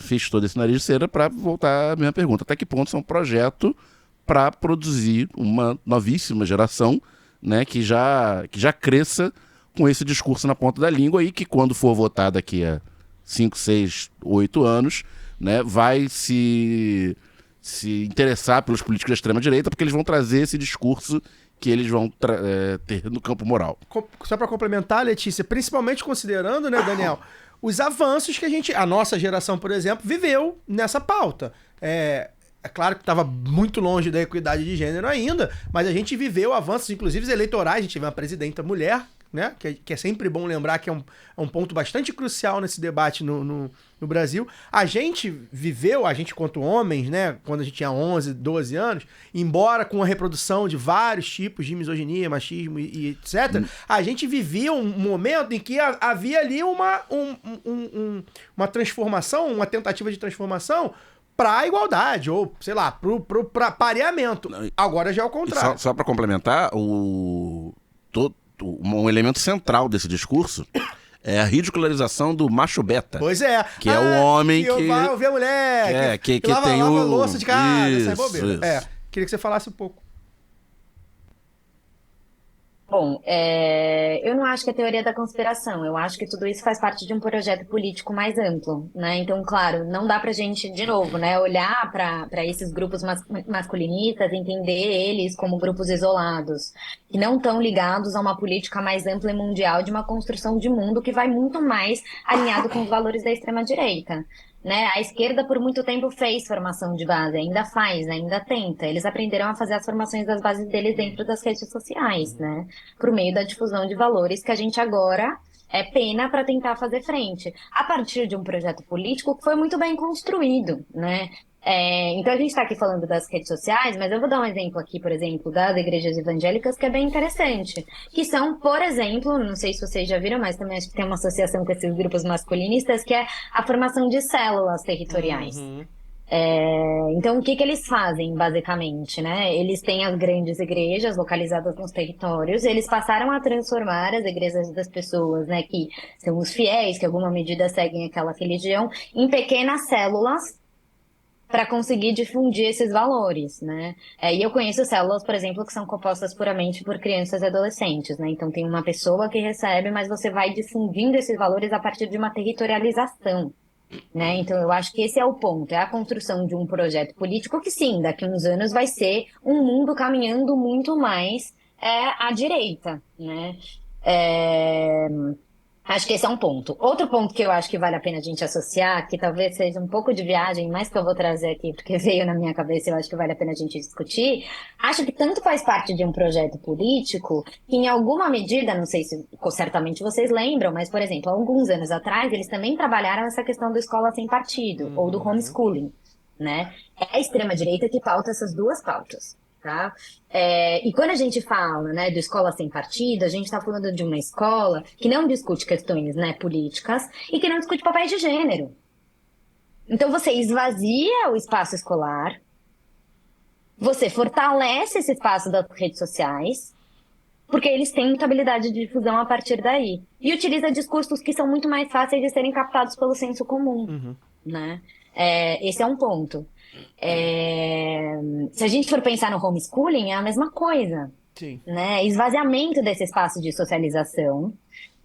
fiz todo esse nariz de cera para voltar à minha pergunta. Até que ponto isso é um projeto para produzir uma novíssima geração, né, que já cresça com esse discurso na ponta da língua e que, quando for votar daqui a 5, 6, 8 anos, né, vai se interessar pelos políticos da extrema-direita, porque eles vão trazer esse discurso que eles vão ter no campo moral. Só para complementar, Letícia, principalmente considerando, né, Daniel, os avanços que a nossa geração, por exemplo, viveu nessa pauta. É claro que estava muito longe da equidade de gênero ainda, mas a gente viveu avanços, inclusive eleitorais. A gente teve uma presidenta mulher, né? Que é sempre bom lembrar que é um ponto bastante crucial nesse debate no Brasil. A gente viveu, a gente quanto homens, né? Quando a gente tinha 11, 12 anos, embora com a reprodução de vários tipos de misoginia, machismo e etc., a gente vivia um momento em que havia ali uma transformação, uma tentativa de transformação para a igualdade, ou, sei lá, para pareamento. Agora já é o contrário. Só para complementar, um elemento central desse discurso é a ridicularização do macho beta. Pois é. Que é o homem que vai ouvir a mulher, que lava, tem lava louça de casa, essa é bobeira. Isso. Queria que você falasse um pouco. Bom, eu não acho que é teoria da conspiração, eu acho que tudo isso faz parte de um projeto político mais amplo, né? Então, claro, não dá pra gente, de novo, né, olhar para esses grupos masculinistas, entender eles como grupos isolados, que não estão ligados a uma política mais ampla e mundial de uma construção de mundo que vai muito mais alinhado com os valores da extrema-direita. Né? A esquerda por muito tempo fez formação de base, ainda faz, né? Ainda tenta. Eles aprenderam a fazer as formações das bases deles dentro das redes sociais, né? Por meio da difusão de valores que a gente agora é pena para tentar fazer frente, a partir de um projeto político que foi muito bem construído, né? Então a gente está aqui falando das redes sociais, mas eu vou dar um exemplo aqui, por exemplo, das igrejas evangélicas, que é bem interessante, que são, por exemplo, não sei se vocês já viram, mas também acho que tem uma associação com esses grupos masculinistas, que é a formação de células territoriais. Então, o que que eles fazem, basicamente, né? Eles têm as grandes igrejas localizadas nos territórios, eles passaram a transformar as igrejas das pessoas, né, que são os fiéis, que em alguma medida seguem aquela religião, em pequenas células para conseguir difundir esses valores, né? E eu conheço células, por exemplo, que são compostas puramente por crianças e adolescentes, né? Então, tem uma pessoa que recebe, mas você vai difundindo esses valores a partir de uma territorialização. Né? Então, eu acho que esse é o ponto, é a construção de um projeto político que, sim, daqui a uns anos vai ser um mundo caminhando muito mais à direita, né? Acho que esse é um ponto. Outro ponto que eu acho que vale a pena a gente associar, que talvez seja um pouco de viagem, mas que eu vou trazer aqui, porque veio na minha cabeça e eu acho que vale a pena a gente discutir, acho que tanto faz parte de um projeto político, que em alguma medida, não sei se certamente vocês lembram, mas, por exemplo, há alguns anos atrás, eles também trabalharam essa questão da escola sem partido, ou do homeschooling, né? É a extrema-direita que pauta essas duas pautas. Tá? E quando a gente fala, né, do escola sem partido, a gente está falando de uma escola que não discute questões, né, políticas e que não discute papéis de gênero. Então você esvazia o espaço escolar, você fortalece esse espaço das redes sociais, porque eles têm muita habilidade de difusão a partir daí. E utiliza discursos que são muito mais fáceis de serem captados pelo senso comum, né? Esse é um ponto. Se a gente for pensar no homeschooling, é a mesma coisa. Sim. Né? Esvaziamento desse espaço de socialização,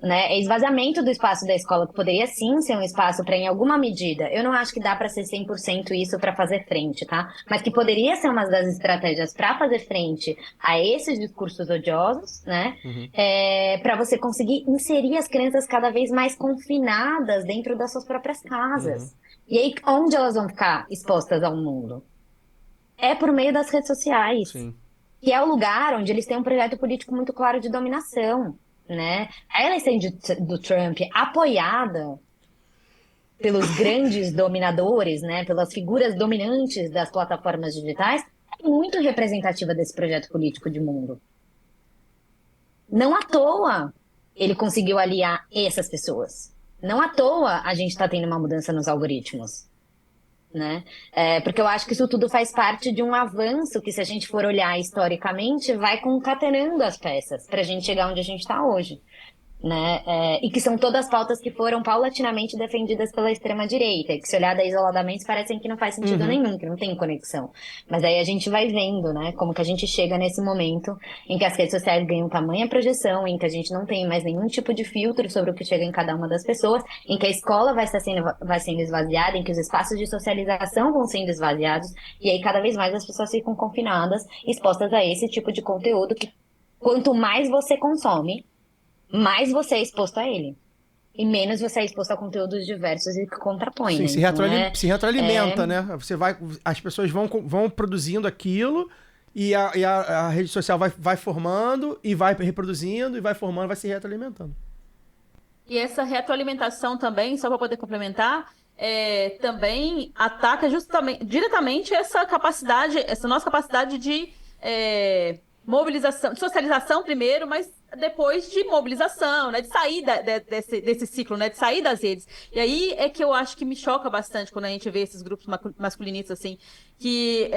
né? Esvaziamento do espaço da escola, que poderia sim ser um espaço para, em alguma medida, eu não acho que dá para ser 100% isso para fazer frente, tá? Mas que poderia ser uma das estratégias para fazer frente a esses discursos odiosos, né? Para você conseguir inserir as crianças cada vez mais confinadas dentro das suas próprias casas. E aí, onde elas vão ficar expostas ao mundo? É por meio das redes sociais. Sim. Que é o lugar onde eles têm um projeto político muito claro de dominação, né? A eleição do Trump, apoiada pelos grandes dominadores, né? Pelas figuras dominantes das plataformas digitais, é muito representativa desse projeto político de mundo. Não à toa ele conseguiu aliar essas pessoas. Não à toa a gente está tendo uma mudança nos algoritmos, né? Porque eu acho que isso tudo faz parte de um avanço que, se a gente for olhar historicamente, vai concatenando as peças para a gente chegar onde a gente está hoje, né? E que são todas pautas que foram paulatinamente defendidas pela extrema-direita, e que, se olhar isoladamente, parecem que não faz sentido nenhum, que não tem conexão. Mas aí a gente vai vendo, né, como que a gente chega nesse momento em que as redes sociais ganham tamanha projeção, em que a gente não tem mais nenhum tipo de filtro sobre o que chega em cada uma das pessoas, em que a escola vai sendo esvaziada, em que os espaços de socialização vão sendo esvaziados, e aí cada vez mais as pessoas ficam confinadas, expostas a esse tipo de conteúdo que, quanto mais você consome, mais você é exposto a ele. E menos você é exposto a conteúdos diversos e que contrapõem. Sim, né? se retroalimenta, né? As pessoas vão produzindo aquilo e a rede social vai formando e vai reproduzindo e vai formando, vai se retroalimentando. E essa retroalimentação também, só para poder complementar, também ataca diretamente essa nossa capacidade de mobilização, de socialização primeiro, mas depois de mobilização, né, de sair desse ciclo, né, de sair das redes. E aí é que eu acho que me choca bastante quando a gente vê esses grupos masculinistas, assim, que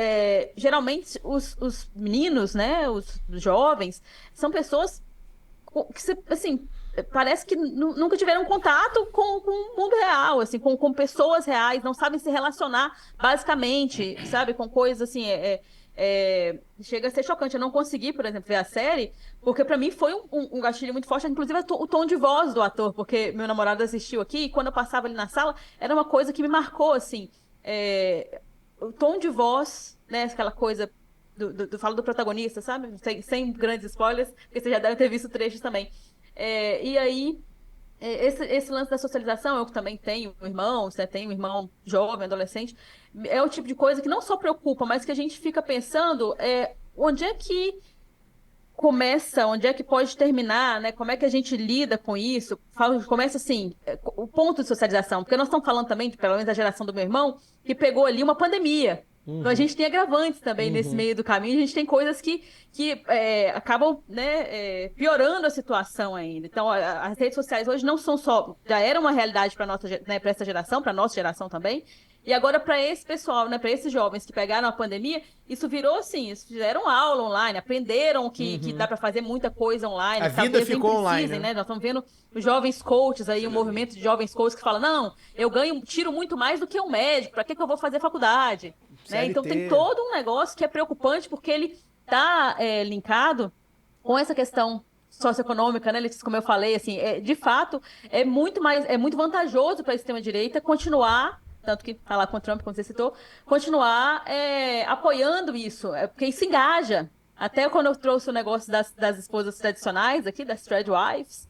geralmente os meninos, né, os jovens, são pessoas que, assim, parece que nunca tiveram contato com o mundo real, assim, com pessoas reais, não sabem se relacionar, basicamente, sabe, com coisas, assim, chega a ser chocante. Eu não consegui, por exemplo, ver a série, porque pra mim foi um gatilho muito forte, inclusive o tom de voz do ator, porque meu namorado assistiu aqui, e quando eu passava ali na sala, era uma coisa que me marcou, assim, o tom de voz, né, aquela coisa falo do protagonista, sabe, sem grandes spoilers, porque vocês já devem ter visto trechos também. E aí, esse lance da socialização, eu também tenho irmãos, né, tenho um irmão jovem, adolescente, é o tipo de coisa que não só preocupa, mas que a gente fica pensando onde é que começa, onde é que pode terminar, né? Como é que a gente lida com isso? Começa assim, o ponto de socialização, porque nós estamos falando também, pelo menos da geração do meu irmão, que pegou ali uma pandemia. Então a gente tem agravantes também nesse meio do caminho, a gente tem coisas que acabam, né, piorando a situação ainda. Então as redes sociais hoje não são só, já era uma realidade para nossa, né, para essa geração, para nossa geração também. E agora, para esse pessoal, né, para esses jovens que pegaram a pandemia, isso virou assim, eles fizeram aula online, aprenderam que dá para fazer muita coisa online. A vida ficou online, né? Nós estamos vendo os jovens coaches aí, o movimento de jovens coaches que fala, não, eu tiro muito mais do que um médico, para que eu vou fazer faculdade? Né? Então tem todo um negócio que é preocupante, porque ele está linkado com essa questão socioeconômica, né, Letícia, como eu falei, assim, de fato, é muito vantajoso para a extrema-direita continuar, tanto que tá lá com o Trump, como você citou, continuar apoiando isso, porque isso engaja. Até quando eu trouxe o negócio das esposas tradicionais aqui, das thread wives,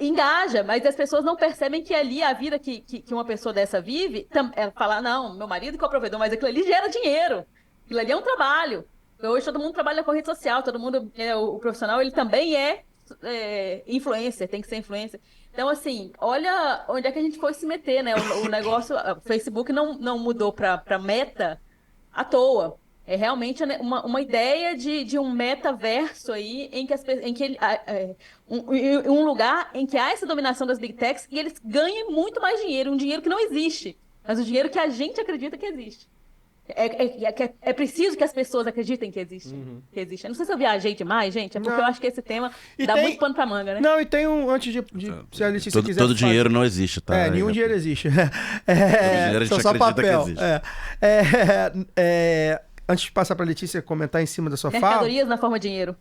engaja, mas as pessoas não percebem que ali a vida que uma pessoa dessa vive, falar, não, meu marido que é o provedor, mas aquilo ali gera dinheiro, aquilo ali é um trabalho. Hoje todo mundo trabalha com rede social, todo mundo, o profissional, ele também é influencer, tem que ser influencer. Então, assim, olha onde é que a gente foi se meter, né? O negócio, o Facebook não mudou para Meta à toa. É realmente uma ideia de um metaverso aí, um lugar em que há essa dominação das big techs e eles ganhem muito mais dinheiro, um dinheiro que não existe, mas o dinheiro que a gente acredita que existe. É preciso que as pessoas acreditem que existe. Que existe. Eu não sei se eu viajei demais, gente. É porque eu acho que esse tema dá muito pano pra manga, né? Não, e tem antes de se a Letícia quiser... Todo dinheiro não existe, tá? Nenhum dinheiro existe. Dinheiro a gente só acredita papel. que existe. Antes de passar pra Letícia comentar em cima da sua fala... Mercadorias na forma de dinheiro.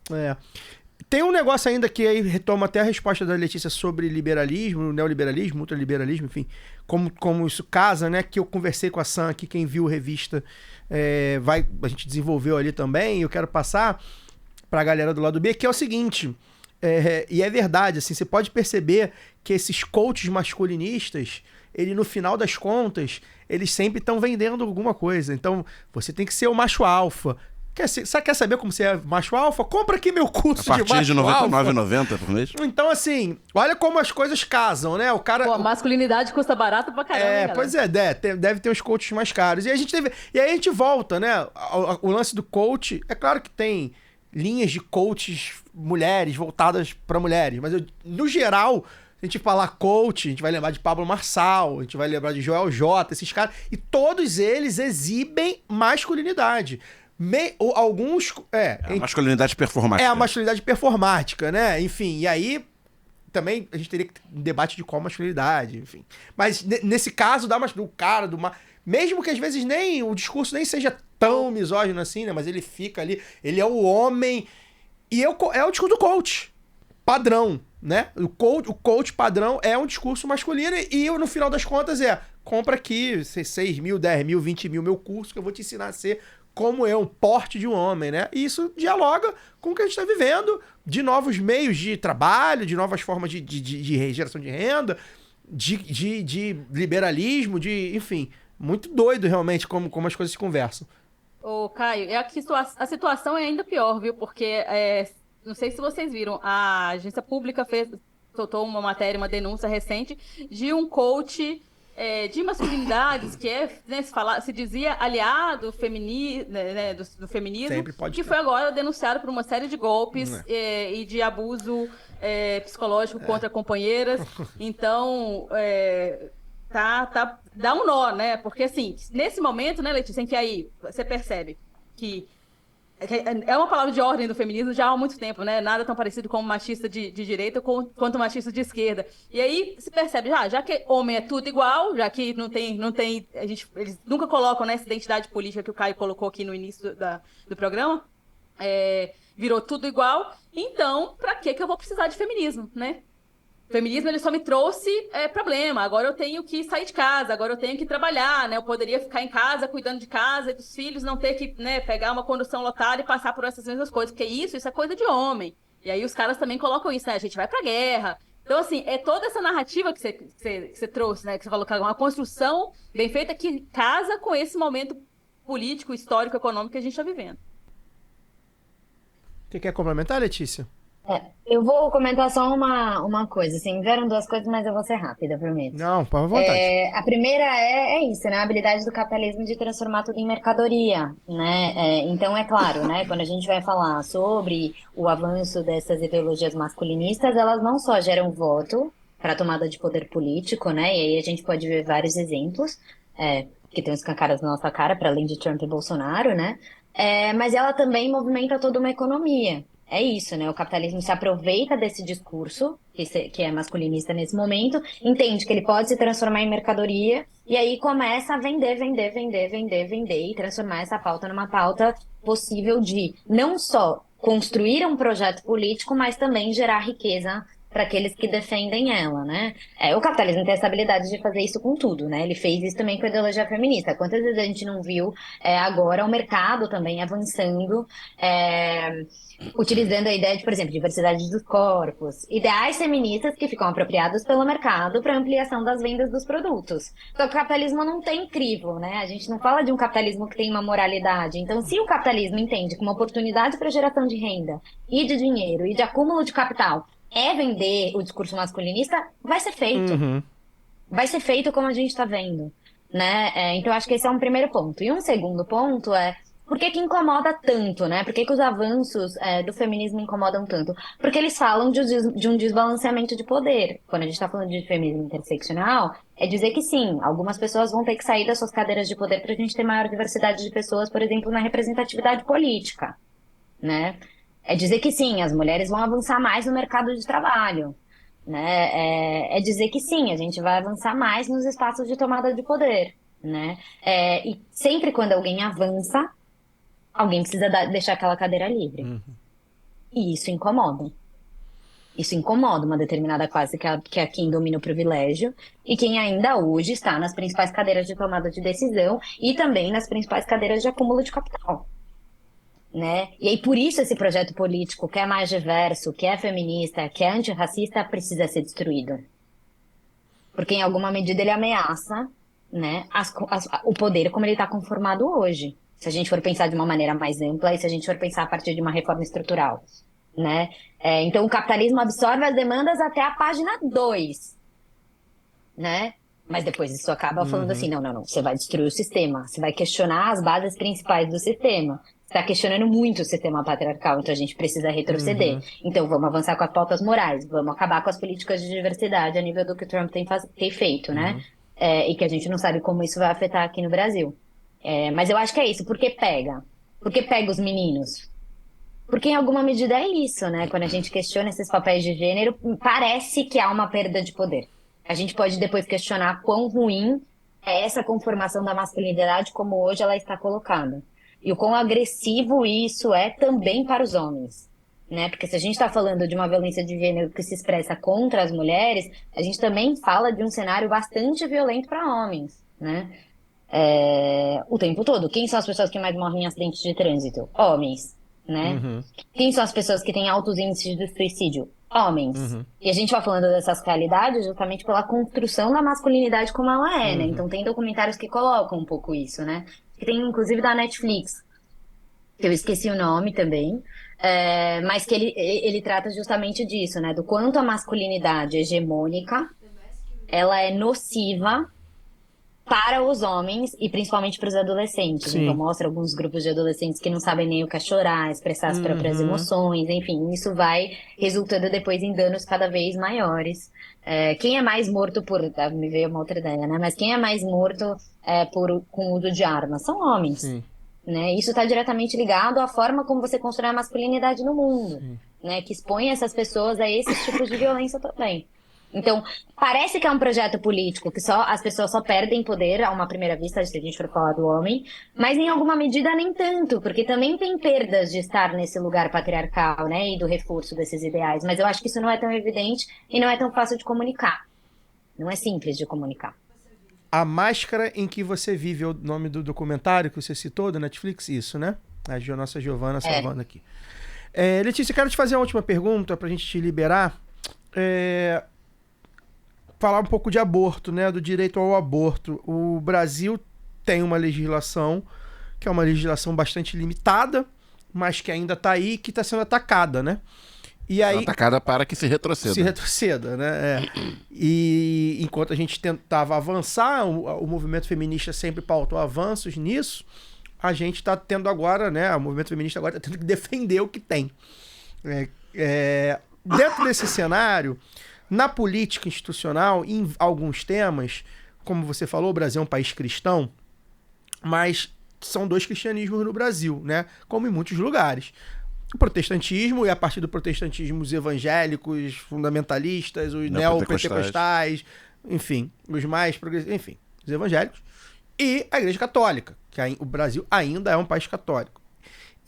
Tem um negócio ainda que aí retoma até a resposta da Letícia sobre liberalismo, neoliberalismo, ultraliberalismo, enfim, como isso casa, né? Que eu conversei com a Sam aqui, quem viu a revista, a gente desenvolveu ali também, e eu quero passar pra galera do lado B, que é o seguinte, e é verdade, assim, você pode perceber que esses coaches masculinistas, ele no final das contas, eles sempre estão vendendo alguma coisa. Então, você tem que ser o macho alfa. Quer saber como você é macho alfa? Compra aqui meu curso de macho alfa. A partir de R$ 99,90 por mês. Então, assim, olha como as coisas casam, né? O cara... Pô, a masculinidade custa barato pra caramba, pois deve ter uns coaches mais caros. E aí a gente volta, né? O lance do coach, é claro que tem linhas de coaches mulheres, voltadas pra mulheres, mas no geral... Se a gente falar coach, a gente vai lembrar de Pablo Marçal, a gente vai lembrar de Joel J, esses caras, e todos eles exibem masculinidade. Alguns... a masculinidade performática. A masculinidade performática, né? Enfim, e aí também a gente teria que ter um debate de qual masculinidade, enfim. Mas nesse caso do cara, mesmo que às vezes o discurso nem seja tão misógino assim, né? Mas ele fica ali, ele é o homem, e é o discurso do coach, padrão, né? O coach padrão é um discurso masculino e no final das contas compra aqui 6 mil, 10 mil, 20 mil, meu curso que eu vou te ensinar a ser como um porte de um homem, né? E isso dialoga com o que a gente está vivendo de novos meios de trabalho, de novas formas de geração de renda, de liberalismo, enfim, muito doido realmente como as coisas se conversam. Ô, Caio, a situação é ainda pior, viu? Porque não sei se vocês viram, a agência pública soltou uma matéria, uma denúncia recente de um coach de masculinidades que se dizia aliado do feminismo, que foi agora denunciado por uma série de golpes e de abuso psicológico contra companheiras. Então, dá um nó, né? Porque, assim, nesse momento, né, Letícia, em que aí você percebe que é uma palavra de ordem do feminismo já há muito tempo, né? Nada tão parecido com machista de direita quanto machista de esquerda. E aí se percebe, já que homem é tudo igual, já que não tem eles nunca colocam, né, essa identidade política que o Caio colocou aqui no início do programa, virou tudo igual, então pra que eu vou precisar de feminismo, né? O feminismo ele só me trouxe problema. Agora eu tenho que sair de casa, agora eu tenho que trabalhar, né? Eu poderia ficar em casa cuidando de casa e dos filhos, não ter que, né, pegar uma condução lotada e passar por essas mesmas coisas, porque isso é coisa de homem. E aí os caras também colocam isso, né? A gente vai pra guerra. Então, assim, é toda essa narrativa que você trouxe, né? Que você falou que é uma construção bem feita que casa com esse momento político, histórico, econômico que a gente está vivendo. Você quer complementar, Letícia? Eu vou comentar só uma coisa, assim, vieram duas coisas, mas eu vou ser rápida, prometo. Não, por vontade. A primeira é isso, né? A habilidade do capitalismo de transformar tudo em mercadoria, né? Então, é claro, né? Quando a gente vai falar sobre o avanço dessas ideologias masculinistas, elas não só geram voto para tomada de poder político, né? E aí a gente pode ver vários exemplos, que tem uns caras na nossa cara, para além de Trump e Bolsonaro, né? Mas ela também movimenta toda uma economia. É isso, né? O capitalismo se aproveita desse discurso, que é masculinista nesse momento, entende que ele pode se transformar em mercadoria, e aí começa a vender, vender, vender, vender, vender, e transformar essa pauta numa pauta possível de não só construir um projeto político, mas também gerar riqueza para aqueles que defendem ela, né? O capitalismo tem essa habilidade de fazer isso com tudo, né? Ele fez isso também com a ideologia feminista. Quantas vezes a gente não viu agora o mercado também avançando, utilizando a ideia de, por exemplo, diversidade dos corpos, ideais feministas que ficam apropriados pelo mercado para ampliação das vendas dos produtos. Só que o capitalismo não tem crivo, né? A gente não fala de um capitalismo que tem uma moralidade. Então, se o capitalismo entende que uma oportunidade para geração de renda e de dinheiro e de acúmulo de capital é vender o discurso masculinista, vai ser feito. Uhum. Vai ser feito como a gente está vendo, né? Então, acho que esse é um primeiro ponto. E um segundo ponto por que incomoda tanto, né? Por que os avanços do feminismo incomodam tanto? Porque eles falam de um desbalanceamento de poder. Quando a gente está falando de feminismo interseccional, é dizer que sim, algumas pessoas vão ter que sair das suas cadeiras de poder para a gente ter maior diversidade de pessoas, por exemplo, na representatividade política, né? É dizer que sim, as mulheres vão avançar mais no mercado de trabalho, né? É dizer que sim, a gente vai avançar mais nos espaços de tomada de poder, né? E sempre quando alguém avança, alguém precisa deixar aquela cadeira livre. Uhum. E isso incomoda. Isso incomoda uma determinada classe que é quem domina o privilégio e quem ainda hoje está nas principais cadeiras de tomada de decisão e também nas principais cadeiras de acúmulo de capital. Né? E aí, por isso, esse projeto político que é mais diverso, que é feminista, que é antirracista, precisa ser destruído. Porque, em alguma medida, ele ameaça, né, o poder como ele está conformado hoje. Se a gente for pensar de uma maneira mais ampla e se a gente for pensar a partir de uma reforma estrutural. Né? Então, o capitalismo absorve as demandas até a página 2. Né? Mas depois isso acaba falando assim, não, você vai destruir o sistema, você vai questionar as bases principais do sistema. Está questionando muito o sistema patriarcal, então a gente precisa retroceder. Então vamos avançar com as pautas morais, vamos acabar com as políticas de diversidade a nível do que o Trump tem feito, né? E que a gente não sabe como isso vai afetar aqui no Brasil. Mas eu acho que é isso, porque pega. Porque pega os meninos. Porque em alguma medida é isso, né? Quando a gente questiona esses papéis de gênero, parece que há uma perda de poder. A gente pode depois questionar quão ruim é essa conformação da masculinidade como hoje ela está colocada. E o quão agressivo isso é também para os homens, né? Porque se a gente está falando de uma violência de gênero que se expressa contra as mulheres, a gente também fala de um cenário bastante violento para homens, né? O tempo todo. Quem são as pessoas que mais morrem em acidentes de trânsito? Homens, né? Quem são as pessoas que têm altos índices de suicídio? Homens. E a gente vai falando dessas realidades justamente pela construção da masculinidade como ela é, né? Então tem documentários que colocam um pouco isso, né? Que tem inclusive da Netflix, que eu esqueci o nome também, mas que ele trata justamente disso, né? Do quanto a masculinidade hegemônica, ela é nociva para os homens e principalmente para os adolescentes. Sim. Então mostra alguns grupos de adolescentes que não sabem nem o que é chorar, expressar as próprias emoções, enfim, isso vai resultando depois em danos cada vez maiores. Quem é mais morto me veio uma outra ideia, né? Mas quem é mais morto com o uso de armas? São homens. Sim. Né? Isso está diretamente ligado à forma como você constrói a masculinidade no mundo, né? Que expõe essas pessoas a esses tipos de violência também. Então, parece que é um projeto político que as pessoas só perdem poder a uma primeira vista, se a gente for falar do homem, mas em alguma medida nem tanto, porque também tem perdas de estar nesse lugar patriarcal, né, e do reforço desses ideais. Mas eu acho que isso não é tão evidente e não é tão fácil de comunicar. Não é simples de comunicar. A Máscara em que Você Vive é o nome do documentário que você citou, da Netflix, isso, né? A nossa Giovana salvando aqui. Letícia, quero te fazer a última pergunta pra gente te liberar. Falar um pouco de aborto, né? Do direito ao aborto. O Brasil tem uma legislação que é uma legislação bastante limitada, mas que ainda está aí, que está sendo atacada, né? E aí, atacada para que se retroceda. Se retroceda, né? E enquanto a gente tentava avançar, o movimento feminista sempre pautou avanços nisso, a gente está tendo agora, né? O movimento feminista agora está tendo que defender o que tem. Dentro desse cenário, na política institucional, em alguns temas, como você falou, o Brasil é um país cristão, mas são dois cristianismos no Brasil, né? Como em muitos lugares. O protestantismo, e a partir do protestantismo, os evangélicos, fundamentalistas, os neopentecostais, enfim, os mais progressistas, enfim, os evangélicos, e a Igreja Católica, que o Brasil ainda é um país católico.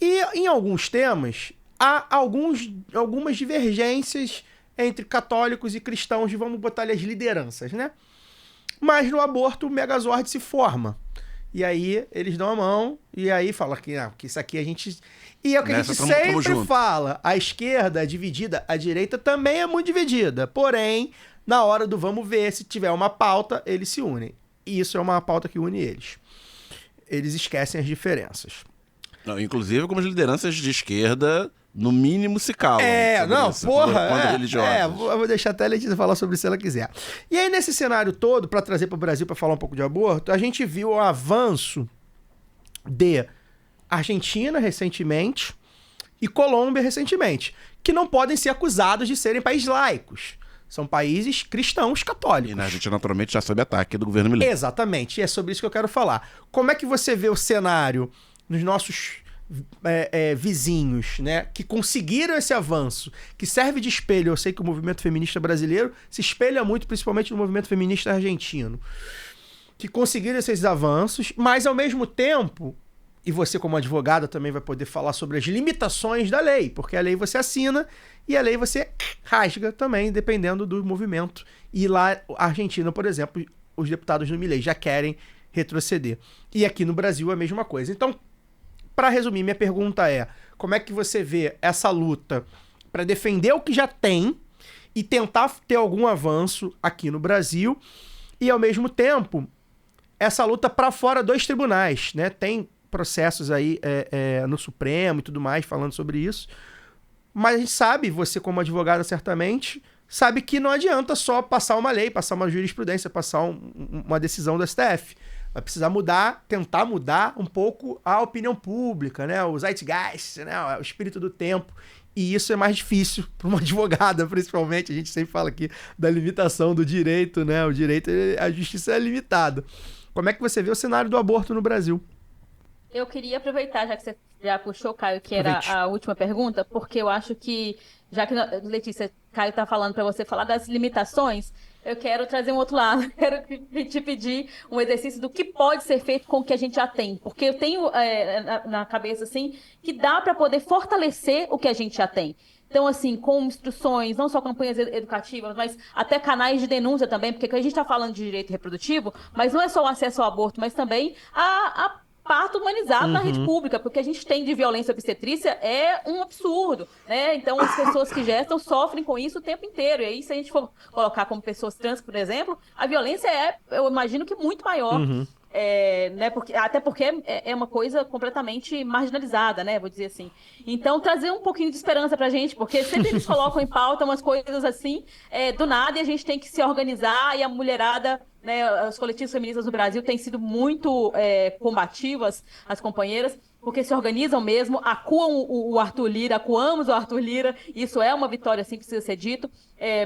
E em alguns temas, há algumas divergências entre católicos e cristãos, vamos botar ali as lideranças, né? Mas no aborto o Megazord se forma. E aí eles dão a mão e aí fala que isso aqui a gente... E é o que a gente sempre fala, a esquerda é dividida, a direita também é muito dividida. Porém, na hora do vamos ver, se tiver uma pauta, eles se unem. E isso é uma pauta que une eles. Eles esquecem as diferenças. Não, inclusive, como as lideranças de esquerda, no mínimo, se calam. Eu vou deixar até a Letícia falar sobre isso se ela quiser. E aí, nesse cenário todo, para trazer para o Brasil para falar um pouco de aborto, a gente viu o avanço de Argentina recentemente e Colômbia recentemente, que não podem ser acusados de serem países laicos. São países cristãos católicos. E na Argentina, naturalmente, já sob ataque do governo Milei. Exatamente, e é sobre isso que eu quero falar. Como é que você vê o cenário nos nossos vizinhos, né, que conseguiram esse avanço, que serve de espelho? Eu sei que o movimento feminista brasileiro se espelha muito, principalmente no movimento feminista argentino, que conseguiram esses avanços, mas ao mesmo tempo, e você como advogada também vai poder falar sobre as limitações da lei, porque a lei você assina e a lei você rasga também, dependendo do movimento. E lá, a Argentina, por exemplo, os deputados do Milei já querem retroceder. E aqui no Brasil a mesma coisa. Então, para resumir, minha pergunta é: como é que você vê essa luta para defender o que já tem e tentar ter algum avanço aqui no Brasil, e ao mesmo tempo essa luta para fora dos tribunais, né? Tem processos aí no Supremo e tudo mais falando sobre isso, mas a gente sabe, você como advogada certamente sabe que não adianta só passar uma lei, passar uma jurisprudência, passar uma decisão do STF. Vai precisar tentar mudar um pouco a opinião pública, né? O zeitgeist, né? O espírito do tempo. E isso é mais difícil para uma advogada, principalmente. A gente sempre fala aqui da limitação do direito, né? O direito, a justiça é limitada. Como é que você vê o cenário do aborto no Brasil? Eu queria aproveitar, já que você já puxou, Caio, que era a última pergunta, porque eu acho que, já que, Letícia, Caio está falando para você falar das limitações, eu quero trazer um outro lado. Quero te pedir um exercício do que pode ser feito com o que a gente já tem. Porque eu tenho na cabeça, assim, que dá para poder fortalecer o que a gente já tem. Então, assim, com instruções, não só campanhas educativas, mas até canais de denúncia também, porque a gente está falando de direito reprodutivo, mas não é só o acesso ao aborto, mas também a parto humanizado na rede pública, porque a gente tem de violência obstetrícia é um absurdo, né? Então, as pessoas que gestam sofrem com isso o tempo inteiro. E aí, se a gente for colocar como pessoas trans, por exemplo, a violência eu imagino que muito maior. Né, até porque é uma coisa completamente marginalizada, né, vou dizer assim. Então, trazer um pouquinho de esperança pra gente, porque sempre eles colocam em pauta umas coisas assim, do nada, e a gente tem que se organizar, e a mulherada, né, os coletivos feministas do Brasil têm sido muito combativas, as companheiras, porque se organizam mesmo, acuam o Arthur Lira, acuamos o Arthur Lira, isso é uma vitória, assim, que precisa ser dito.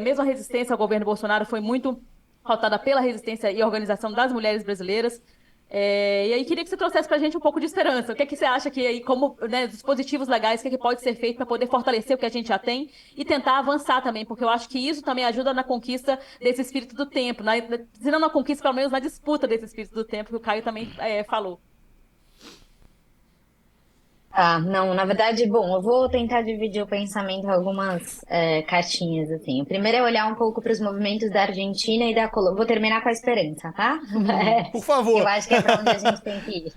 Mesmo a resistência ao governo Bolsonaro foi muito pautada pela resistência e organização das mulheres brasileiras. E aí queria que você trouxesse pra gente um pouco de esperança. O que é que você acha que aí, como, né, dispositivos legais, o que é que pode ser feito para poder fortalecer o que a gente já tem e tentar avançar também, porque eu acho que isso também ajuda na conquista desse espírito do tempo, se não na conquista, pelo menos na disputa desse espírito do tempo, que o Caio também falou. Não, na verdade, bom, eu vou tentar dividir o pensamento em algumas caixinhas, assim. O primeiro é olhar um pouco para os movimentos da Argentina e da Colômbia. Vou terminar com a esperança, tá? Por favor. Eu acho que é para onde a gente tem que ir.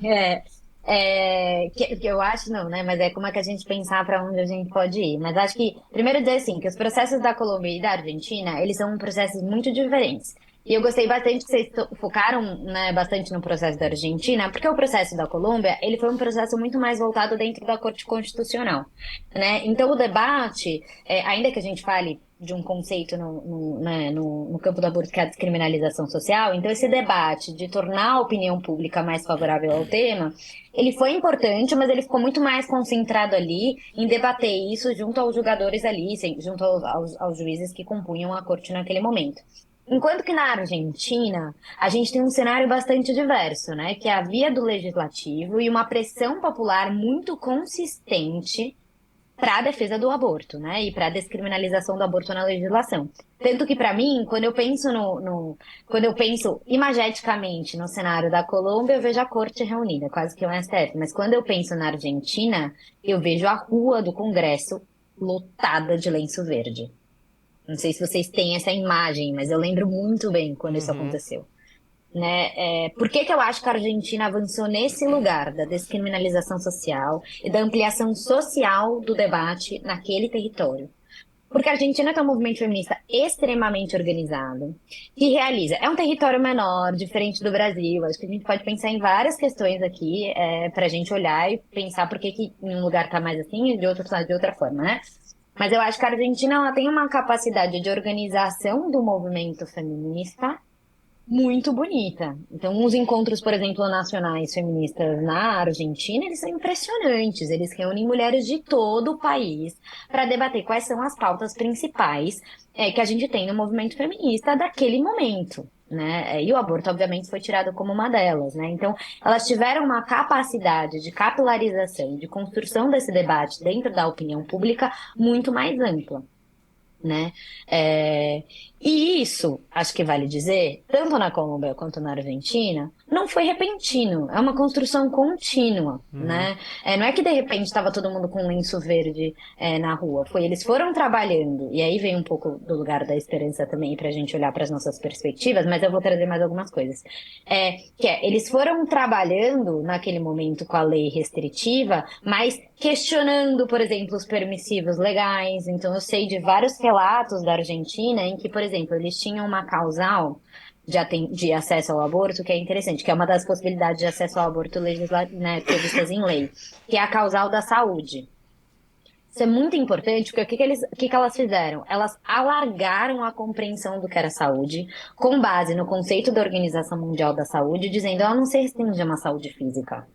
Que eu acho não, né? Mas como é que a gente pensar para onde a gente pode ir. Mas acho que, primeiro dizer assim, que os processos da Colômbia e da Argentina, eles são processos muito diferentes. E eu gostei bastante que vocês focaram, né, bastante no processo da Argentina, porque o processo da Colômbia, ele foi um processo muito mais voltado dentro da Corte Constitucional, né? Então o debate, ainda que a gente fale de um conceito no campo do aborto, que é a descriminalização social, então esse debate de tornar a opinião pública mais favorável ao tema, ele foi importante, mas ele ficou muito mais concentrado ali em debater isso junto aos julgadores ali, junto aos juízes que compunham a corte naquele momento. Enquanto que na Argentina, a gente tem um cenário bastante diverso, né? Que é a via do legislativo e uma pressão popular muito consistente para a defesa do aborto, né? E para a descriminalização do aborto na legislação. Tanto que, para mim, quando eu penso quando eu penso imageticamente no cenário da Colômbia, eu vejo a corte reunida, quase que um STF. Mas quando eu penso na Argentina, eu vejo a rua do Congresso lotada de lenço verde. Não sei se vocês têm essa imagem, mas eu lembro muito bem quando isso aconteceu. Né? Por que eu acho que a Argentina avançou nesse lugar da descriminalização social e da ampliação social do debate naquele território? Porque a Argentina tem um movimento feminista extremamente organizado, que realiza. É um território menor, diferente do Brasil. Acho que a gente pode pensar em várias questões aqui para a gente olhar e pensar por que em um lugar está mais assim e de outro está de outra forma, né? Mas eu acho que a Argentina ela tem uma capacidade de organização do movimento feminista muito bonita. Então, os encontros, por exemplo, nacionais feministas na Argentina, eles são impressionantes. Eles reúnem mulheres de todo o país para debater quais são as pautas principais que a gente tem no movimento feminista daquele momento. Né? E o aborto, obviamente, foi tirado como uma delas, né? Então, elas tiveram uma capacidade de capilarização, de construção desse debate dentro da opinião pública muito mais ampla, né? E isso, acho que vale dizer, tanto na Colômbia quanto na Argentina, não foi repentino, é uma construção contínua, né? Não é que de repente estava todo mundo com um lenço verde na rua, eles foram trabalhando, e aí vem um pouco do lugar da esperança também para a gente olhar para as nossas perspectivas, mas eu vou trazer mais algumas coisas. Eles foram trabalhando naquele momento com a lei restritiva, mas questionando, por exemplo, os permissivos legais. Então eu sei de vários relatos da Argentina em que, por exemplo, eles tinham uma causal de acesso ao aborto, que é interessante, que é uma das possibilidades de acesso ao aborto né, previstas em lei, que é a causal da saúde. Isso é muito importante, porque o que elas fizeram? Elas alargaram a compreensão do que era saúde, com base no conceito da Organização Mundial da Saúde, dizendo que ela não se restringe a uma saúde física.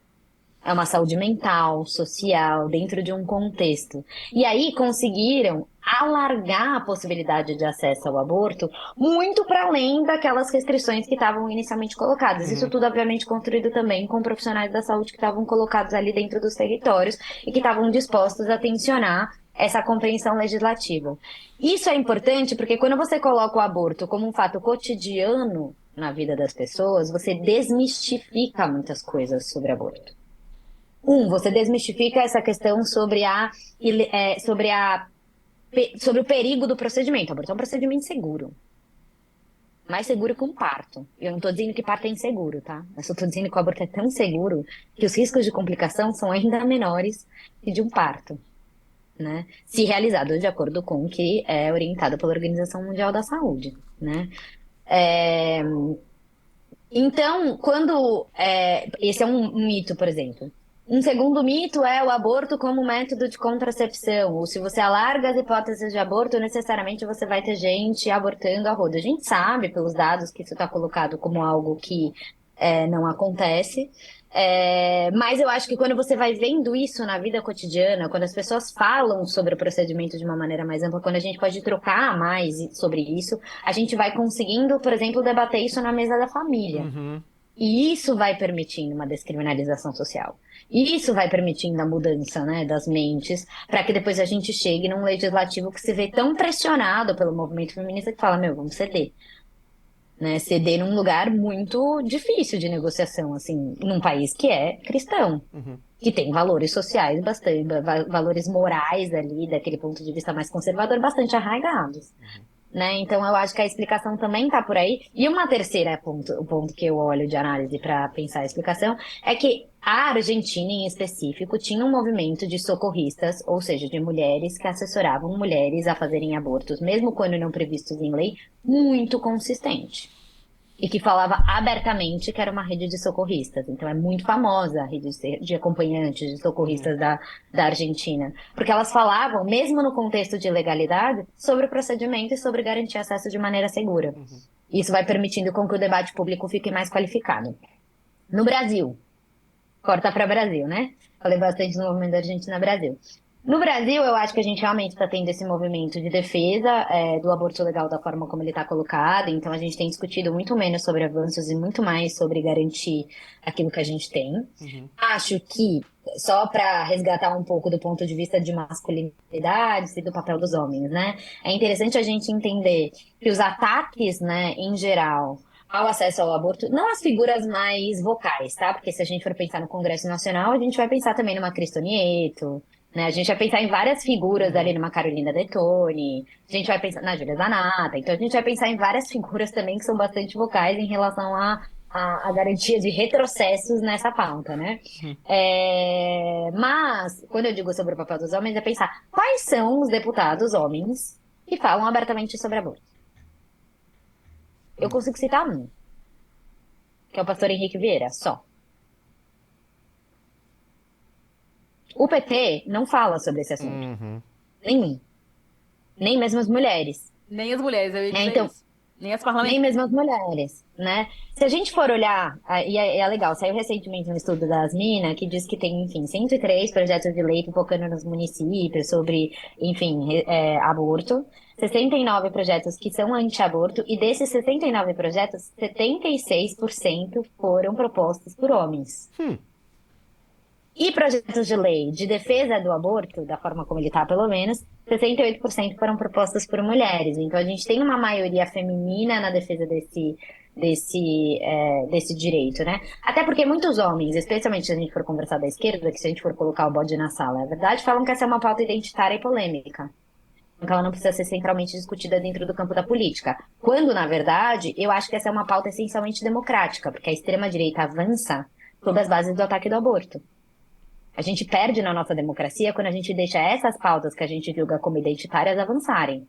É uma saúde mental, social, dentro de um contexto. E aí conseguiram alargar a possibilidade de acesso ao aborto muito para além daquelas restrições que estavam inicialmente colocadas. Isso tudo, obviamente, construído também com profissionais da saúde que estavam colocados ali dentro dos territórios e que estavam dispostos a tensionar essa compreensão legislativa. Isso é importante porque quando você coloca o aborto como um fato cotidiano na vida das pessoas, você desmistifica muitas coisas sobre aborto. Você desmistifica essa questão sobre o perigo do procedimento. O aborto é um procedimento seguro. Mais seguro que um parto. Eu não estou dizendo que parto é inseguro, tá? Eu só estou dizendo que o aborto é tão seguro que os riscos de complicação são ainda menores que de um parto, né? Se realizado de acordo com o que é orientado pela Organização Mundial da Saúde, né? Então, esse é um mito, por exemplo. Um segundo mito é o aborto como método de contracepção. Ou se você alarga as hipóteses de aborto, necessariamente você vai ter gente abortando a rodo. A gente sabe, pelos dados, que isso está colocado como algo que não acontece. Mas eu acho que quando você vai vendo isso na vida cotidiana, quando as pessoas falam sobre o procedimento de uma maneira mais ampla, quando a gente pode trocar mais sobre isso, a gente vai conseguindo, por exemplo, debater isso na mesa da família. E isso vai permitindo uma descriminalização social. E isso vai permitindo a mudança, né, das mentes, para que depois a gente chegue num legislativo que se vê tão pressionado pelo movimento feminista que fala, vamos ceder. Né, ceder num lugar muito difícil de negociação, assim, num país que é cristão, que tem valores sociais bastante, valores morais ali, daquele ponto de vista mais conservador, bastante arraigados. Né? Então eu acho que a explicação também está por aí. E uma terceira o ponto que eu olho de análise para pensar a explicação, é que a Argentina, em específico, tinha um movimento de socorristas, ou seja, de mulheres que assessoravam mulheres a fazerem abortos, mesmo quando não previstos em lei, muito consistente. e que falava abertamente que era uma rede de socorristas. Então é muito famosa a rede de acompanhantes, de socorristas da Argentina. Porque elas falavam, mesmo no contexto de ilegalidade, sobre o procedimento e sobre garantir acesso de maneira segura. Isso vai permitindo com que o debate público fique mais qualificado. No Brasil, corta para Brasil, né? Falei bastante do movimento da Argentina-Brasil. No Brasil, eu acho que a gente realmente está tendo esse movimento de defesa do aborto legal da forma como ele está colocado. Então, a gente tem discutido muito menos sobre avanços e muito mais sobre garantir aquilo que a gente tem. Acho que, só para resgatar um pouco do ponto de vista de masculinidades e do papel dos homens, né? É interessante a gente entender que os ataques, né, em geral, ao acesso ao aborto, não as figuras mais vocais, tá? Porque se a gente for pensar no Congresso Nacional, a gente vai pensar também numa Cristonieto, né? A gente vai pensar em várias figuras ali, numa Carolina Detoni, a gente vai pensar na Júlia Zanata, então a gente vai pensar em várias figuras também que são bastante vocais em relação a garantia de retrocessos nessa pauta, né? Mas, quando eu digo sobre o papel dos homens, é pensar quais são os deputados homens que falam abertamente sobre aborto. Eu consigo citar um, que é o pastor Henrique Vieira, só. O PT não fala sobre esse assunto. Nenhum. Nem mesmo as mulheres. Nem as mulheres, eu ia dizer Então, isso. Nem as parlamentares. nem mesmo as mulheres, né? Se a gente for olhar, e é legal, saiu recentemente um estudo da Asmina que diz que tem, enfim, 103 projetos de lei focando nos municípios sobre, enfim, aborto. 69 projetos que são anti-aborto, e desses 69 projetos, 76% foram propostos por homens. E projetos de lei de defesa do aborto, da forma como ele está, pelo menos, 68% foram propostos por mulheres. Então, a gente tem uma maioria feminina na defesa desse direito, né? Até porque muitos homens, especialmente se a gente for conversar da esquerda, que se a gente for colocar o bode na sala, é verdade, falam que essa é uma pauta identitária e polêmica. Que ela não precisa ser centralmente discutida dentro do campo da política. Quando, na verdade, eu acho que essa é uma pauta essencialmente democrática, porque a extrema-direita avança sob as bases do ataque do aborto. A gente perde na nossa democracia quando a gente deixa essas pautas que a gente julga como identitárias avançarem,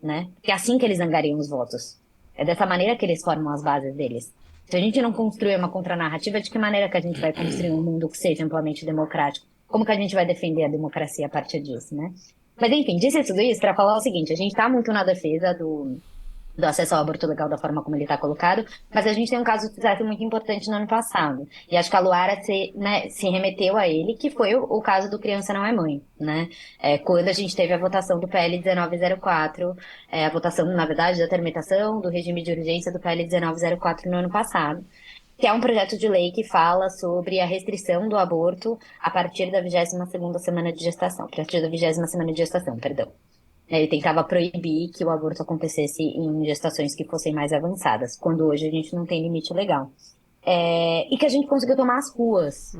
né? Porque é assim que eles angariam os votos. É dessa maneira que eles formam as bases deles. Se a gente não construir uma contranarrativa, de que maneira que a gente vai construir um mundo que seja amplamente democrático? Como que a gente vai defender a democracia a partir disso, né? Mas, enfim, disse tudo isso para falar o seguinte: a gente está muito na defesa do acesso ao aborto legal da forma como ele está colocado, mas a gente tem um caso de sucesso muito importante no ano passado. E acho que a Luara se remeteu a ele, que foi o caso do Criança Não é Mãe, né? Quando a gente teve a votação do PL 1904, a votação, na verdade, da tramitação do regime de urgência do PL 1904 no ano passado, que é um projeto de lei que fala sobre a restrição do aborto a partir da 22ª semana de gestação, a partir da 20ª semana de gestação, perdão. Ele tentava proibir que o aborto acontecesse em gestações que fossem mais avançadas, quando hoje a gente não tem limite legal. E que a gente conseguiu tomar as ruas.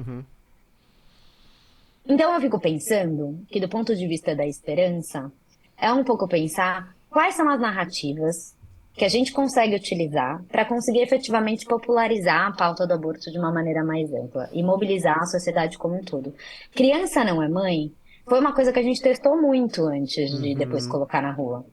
Então eu fico pensando que, do ponto de vista da esperança, é um pouco pensar quais são as narrativas que a gente consegue utilizar para conseguir efetivamente popularizar a pauta do aborto de uma maneira mais ampla e mobilizar a sociedade como um todo. Criança Não é Mãe foi uma coisa que a gente testou muito antes de depois colocar na rua.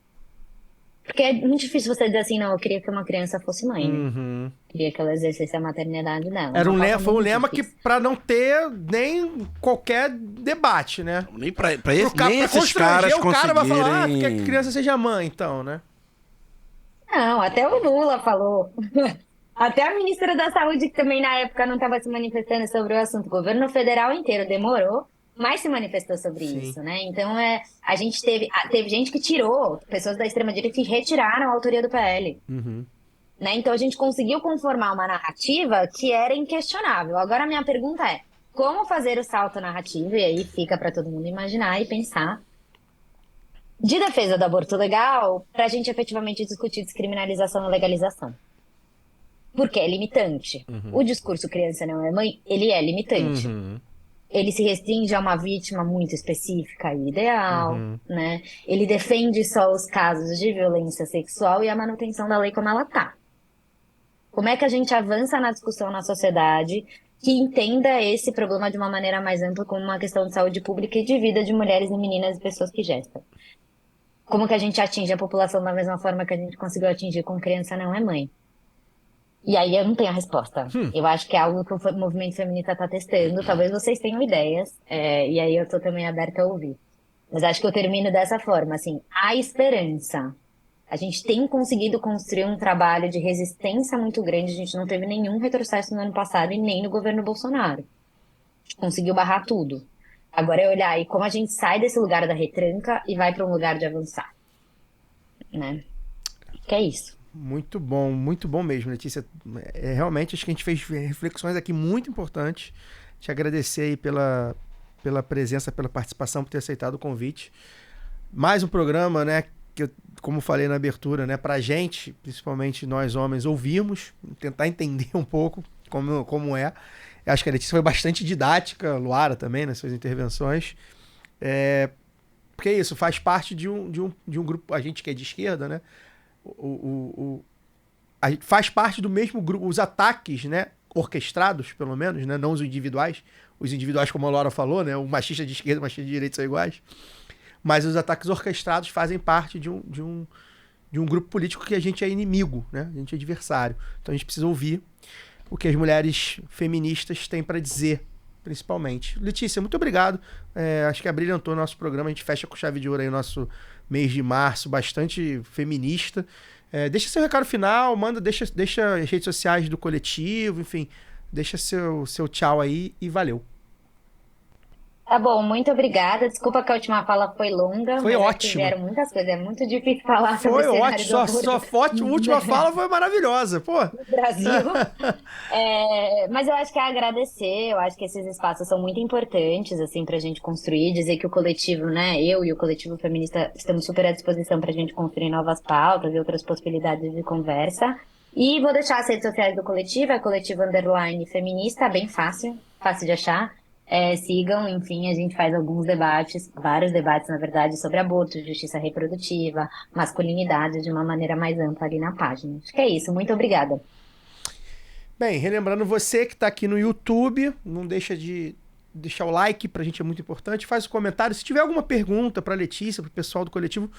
Porque é muito difícil você dizer assim, não, eu queria que uma criança fosse mãe, né? Queria que ela exercesse a maternidade dela. Foi um lema que, pra não ter nem qualquer debate, né? Nem esses caras o cara vai falar, conseguirem... quer que a criança seja mãe, então, né? Não, até o Lula falou. Até a ministra da Saúde, que também na época não estava se manifestando sobre o assunto. O governo federal inteiro demorou, mas se manifestou sobre isso, né? Então, a gente teve gente que tirou, pessoas da extrema-direita que retiraram a autoria do PL. Né? Então, a gente conseguiu conformar uma narrativa que era inquestionável. Agora, a minha pergunta é, como fazer o salto narrativo, e aí fica para todo mundo imaginar e pensar, de defesa do aborto legal, para a gente efetivamente discutir descriminalização e legalização. Porque é limitante. O discurso Criança Não é Mãe, ele é limitante. Ele se restringe a uma vítima muito específica e ideal, né? Ele defende só os casos de violência sexual e a manutenção da lei como ela tá. Como é que a gente avança na discussão na sociedade que entenda esse problema de uma maneira mais ampla como uma questão de saúde pública e de vida de mulheres e meninas e pessoas que gestam? Como que a gente atinge a população da mesma forma que a gente conseguiu atingir com Criança Não é Mãe? E aí eu não tenho a resposta. Eu acho que é algo que o movimento feminista está testando. Talvez vocês tenham ideias, e aí eu tô também aberta a ouvir. Mas acho que eu termino dessa forma, assim, a esperança. A gente tem conseguido construir um trabalho de resistência muito grande. A gente não teve nenhum retrocesso no ano passado e nem no governo Bolsonaro. A gente conseguiu barrar tudo. Agora é olhar aí como a gente sai desse lugar da retranca e vai para um lugar de avançar, né? Acho que é isso. Muito bom mesmo, Letícia. Realmente acho que a gente fez reflexões aqui muito importantes. Te agradecer aí pela presença, pela participação, por ter aceitado o convite. Mais um programa, né, que eu, como falei na abertura, né, pra gente, principalmente nós homens, ouvirmos, tentar entender um pouco como é. Eu acho que a Letícia foi bastante didática, Luara também, nas suas intervenções. Porque é isso, faz parte de um grupo, a gente que é de esquerda, né, faz parte do mesmo grupo, os ataques, né, orquestrados, pelo menos, né, não os individuais. Os individuais, como a Laura falou, né, o machista de esquerda e o machista de direita são iguais. Mas os ataques orquestrados fazem parte de um grupo político que a gente é inimigo, né? A gente é adversário. Então a gente precisa ouvir o que as mulheres feministas têm para dizer, principalmente. Letícia, muito obrigado. Acho que abrilhantou o nosso programa. A gente fecha com chave de ouro aí o nosso mês de março, bastante feminista. Deixa seu recado final, deixa as redes sociais do coletivo, enfim, deixa seu tchau aí e valeu. Tá bom, muito obrigada. Desculpa que a última fala foi longa. Foi mas ótimo. Vieram muitas coisas. É muito difícil falar sobre Foi o cenário ótimo. do aborto Sua última fala foi maravilhosa, pô. no Brasil. Mas eu acho que é agradecer. Eu acho que esses espaços são muito importantes, assim, pra gente construir. Dizer que o coletivo, né, eu e o coletivo feminista estamos super à disposição pra gente construir novas pautas e outras possibilidades de conversa. E vou deixar as redes sociais do coletivo, é coletivo _ feminista, bem fácil de achar. Sigam, enfim, a gente faz alguns debates, vários debates, na verdade, sobre aborto, justiça reprodutiva, masculinidade, de uma maneira mais ampla ali na página. Acho que é isso, muito obrigada. Bem, relembrando você que está aqui no YouTube, não deixa de deixar o like, pra gente é muito importante, faz o comentário, se tiver alguma pergunta pra Letícia, pro pessoal do coletivo,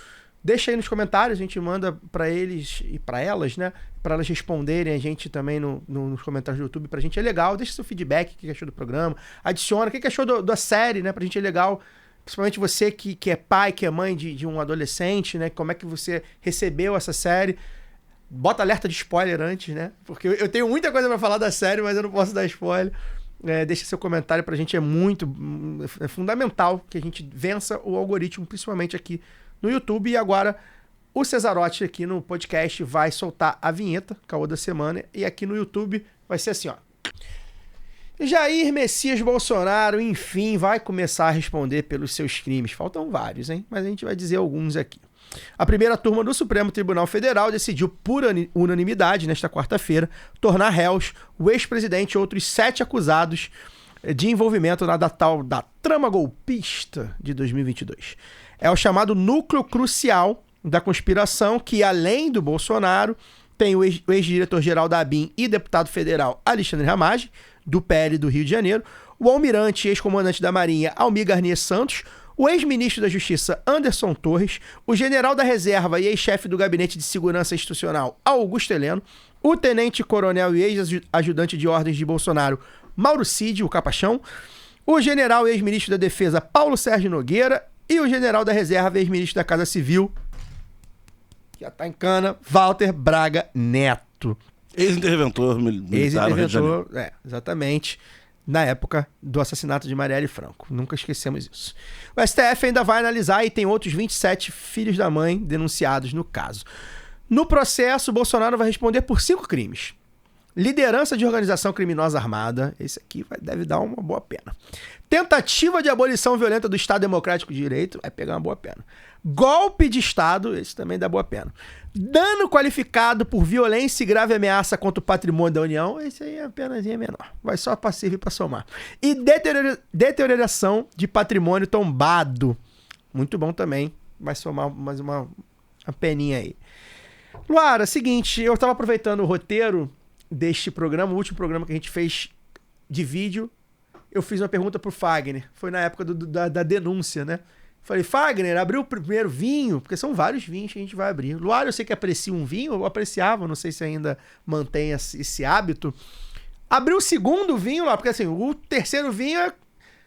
deixa aí nos comentários, a gente manda pra eles e pra elas, né? Pra elas responderem a gente também nos comentários do YouTube. Pra gente é legal. Deixa seu feedback, o que achou do programa. Adiciona, o que achou da série, né? Pra gente é legal. Principalmente você que é pai, que é mãe de um adolescente, né? Como é que você recebeu essa série. Bota alerta de spoiler antes, né? Porque eu tenho muita coisa pra falar da série, mas eu não posso dar spoiler. Deixa seu comentário, pra gente é fundamental que a gente vença o algoritmo, principalmente aqui no YouTube. E agora o Cesarotti aqui no podcast vai soltar a vinheta, caô da semana, e aqui no YouTube vai ser assim, ó. Jair Messias Bolsonaro, enfim, vai começar a responder pelos seus crimes. Faltam vários, hein? Mas a gente vai dizer alguns aqui. A primeira turma do Supremo Tribunal Federal decidiu por unanimidade, nesta quarta-feira, tornar réus o ex-presidente e outros 7 acusados de envolvimento na tal da trama golpista de 2022. É o chamado núcleo crucial da conspiração que, além do Bolsonaro, tem o ex-diretor-geral da ABIN e deputado federal Alexandre Ramagem, do PL do Rio de Janeiro, o almirante e ex-comandante da Marinha Almir Garnier Santos, o ex-ministro da Justiça Anderson Torres, o general da reserva e ex-chefe do Gabinete de Segurança Institucional Augusto Heleno, o tenente-coronel e ex-ajudante de ordens de Bolsonaro Mauro Cid, o Capachão, o general e ex-ministro da Defesa Paulo Sérgio Nogueira e o general da reserva e ex-ministro da Casa Civil, já tá em cana, Walter Braga Neto. Ex-interventor militar no Rio de Janeiro. Exatamente. Na época do assassinato de Marielle Franco. Nunca esquecemos isso. O STF ainda vai analisar e tem outros 27 filhos da mãe denunciados no caso. No processo, Bolsonaro vai responder por 5 crimes. Liderança de organização criminosa armada. Esse aqui deve dar uma boa pena. Tentativa de abolição violenta do Estado Democrático de Direito. Vai pegar uma boa pena. Golpe de Estado. Esse também dá boa pena. Dano qualificado por violência e grave ameaça contra o patrimônio da União. Esse aí a penazinha é menor. Vai só para servir para somar. E deterioração de patrimônio tombado. Muito bom também. Vai somar mais uma peninha aí. Luara, seguinte. Eu tava aproveitando o roteiro deste programa, o último programa que a gente fez de vídeo. Eu fiz uma pergunta pro Fagner. Foi na época da denúncia, né? Falei, Fagner, abriu o primeiro vinho, porque são vários vinhos que a gente vai abrir. Luara, eu sei que aprecia um vinho, eu apreciava, não sei se ainda mantém esse hábito. Abriu o segundo vinho lá, porque assim, o terceiro vinho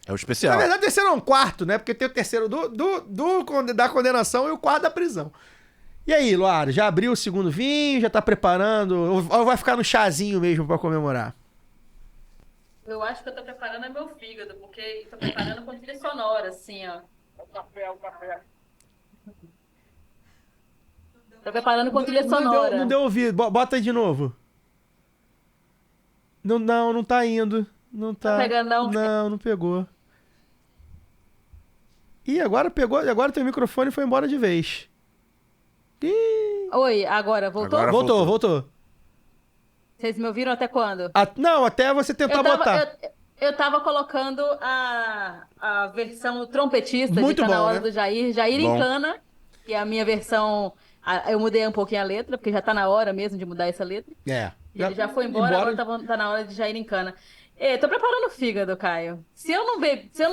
É o especial. na verdade, o terceiro é um quarto, né? Porque tem o terceiro da condenação e o quarto da prisão. E aí, Luara, já abriu o segundo vinho, já tá preparando? Ou vai ficar no chazinho mesmo pra comemorar? Eu acho que eu tô preparando é meu fígado, porque tô preparando com trilha sonora, assim, ó. O café. Tô preparando com trilha Não sonora. deu ouvido. Bota aí de novo. Não tá indo. Não tá. Tá pegando, não? Não pegou. Ih, agora pegou. Agora teu microfone foi embora de vez. Ih. Oi, agora, voltou? Agora Voltou. Vocês me ouviram até quando? Não, até você tentar botar. Eu tava colocando a versão trompetista Muito de Tá Na bom, Hora né? do Jair Bom. Encana, que é a minha versão. Eu mudei um pouquinho a letra, porque já tá na hora mesmo de mudar essa letra. É. Ele já foi embora, agora tá na hora de Jair Encana. Tô preparando o fígado, Caio. Se eu não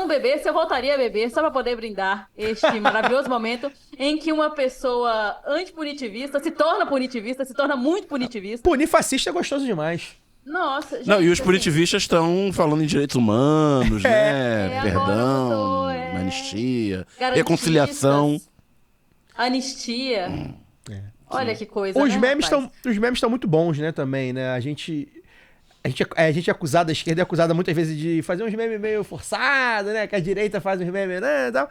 bebesse, eu voltaria a beber só pra poder brindar este maravilhoso momento em que uma pessoa antipunitivista se torna punitivista, se torna muito punitivista. Punir fascista é gostoso demais. Nossa, gente. Não, e os assim, punitivistas estão falando em direitos humanos, né? agora Perdão, voltou, anistia, garantistas, reconciliação. Anistia. Olha que coisa, Os né, memes rapaz? estão muito bons, né, também, né? A gente é acusado, a esquerda é acusada muitas vezes de fazer uns memes meio forçados, né? Que a direita faz uns memes, né? E tal.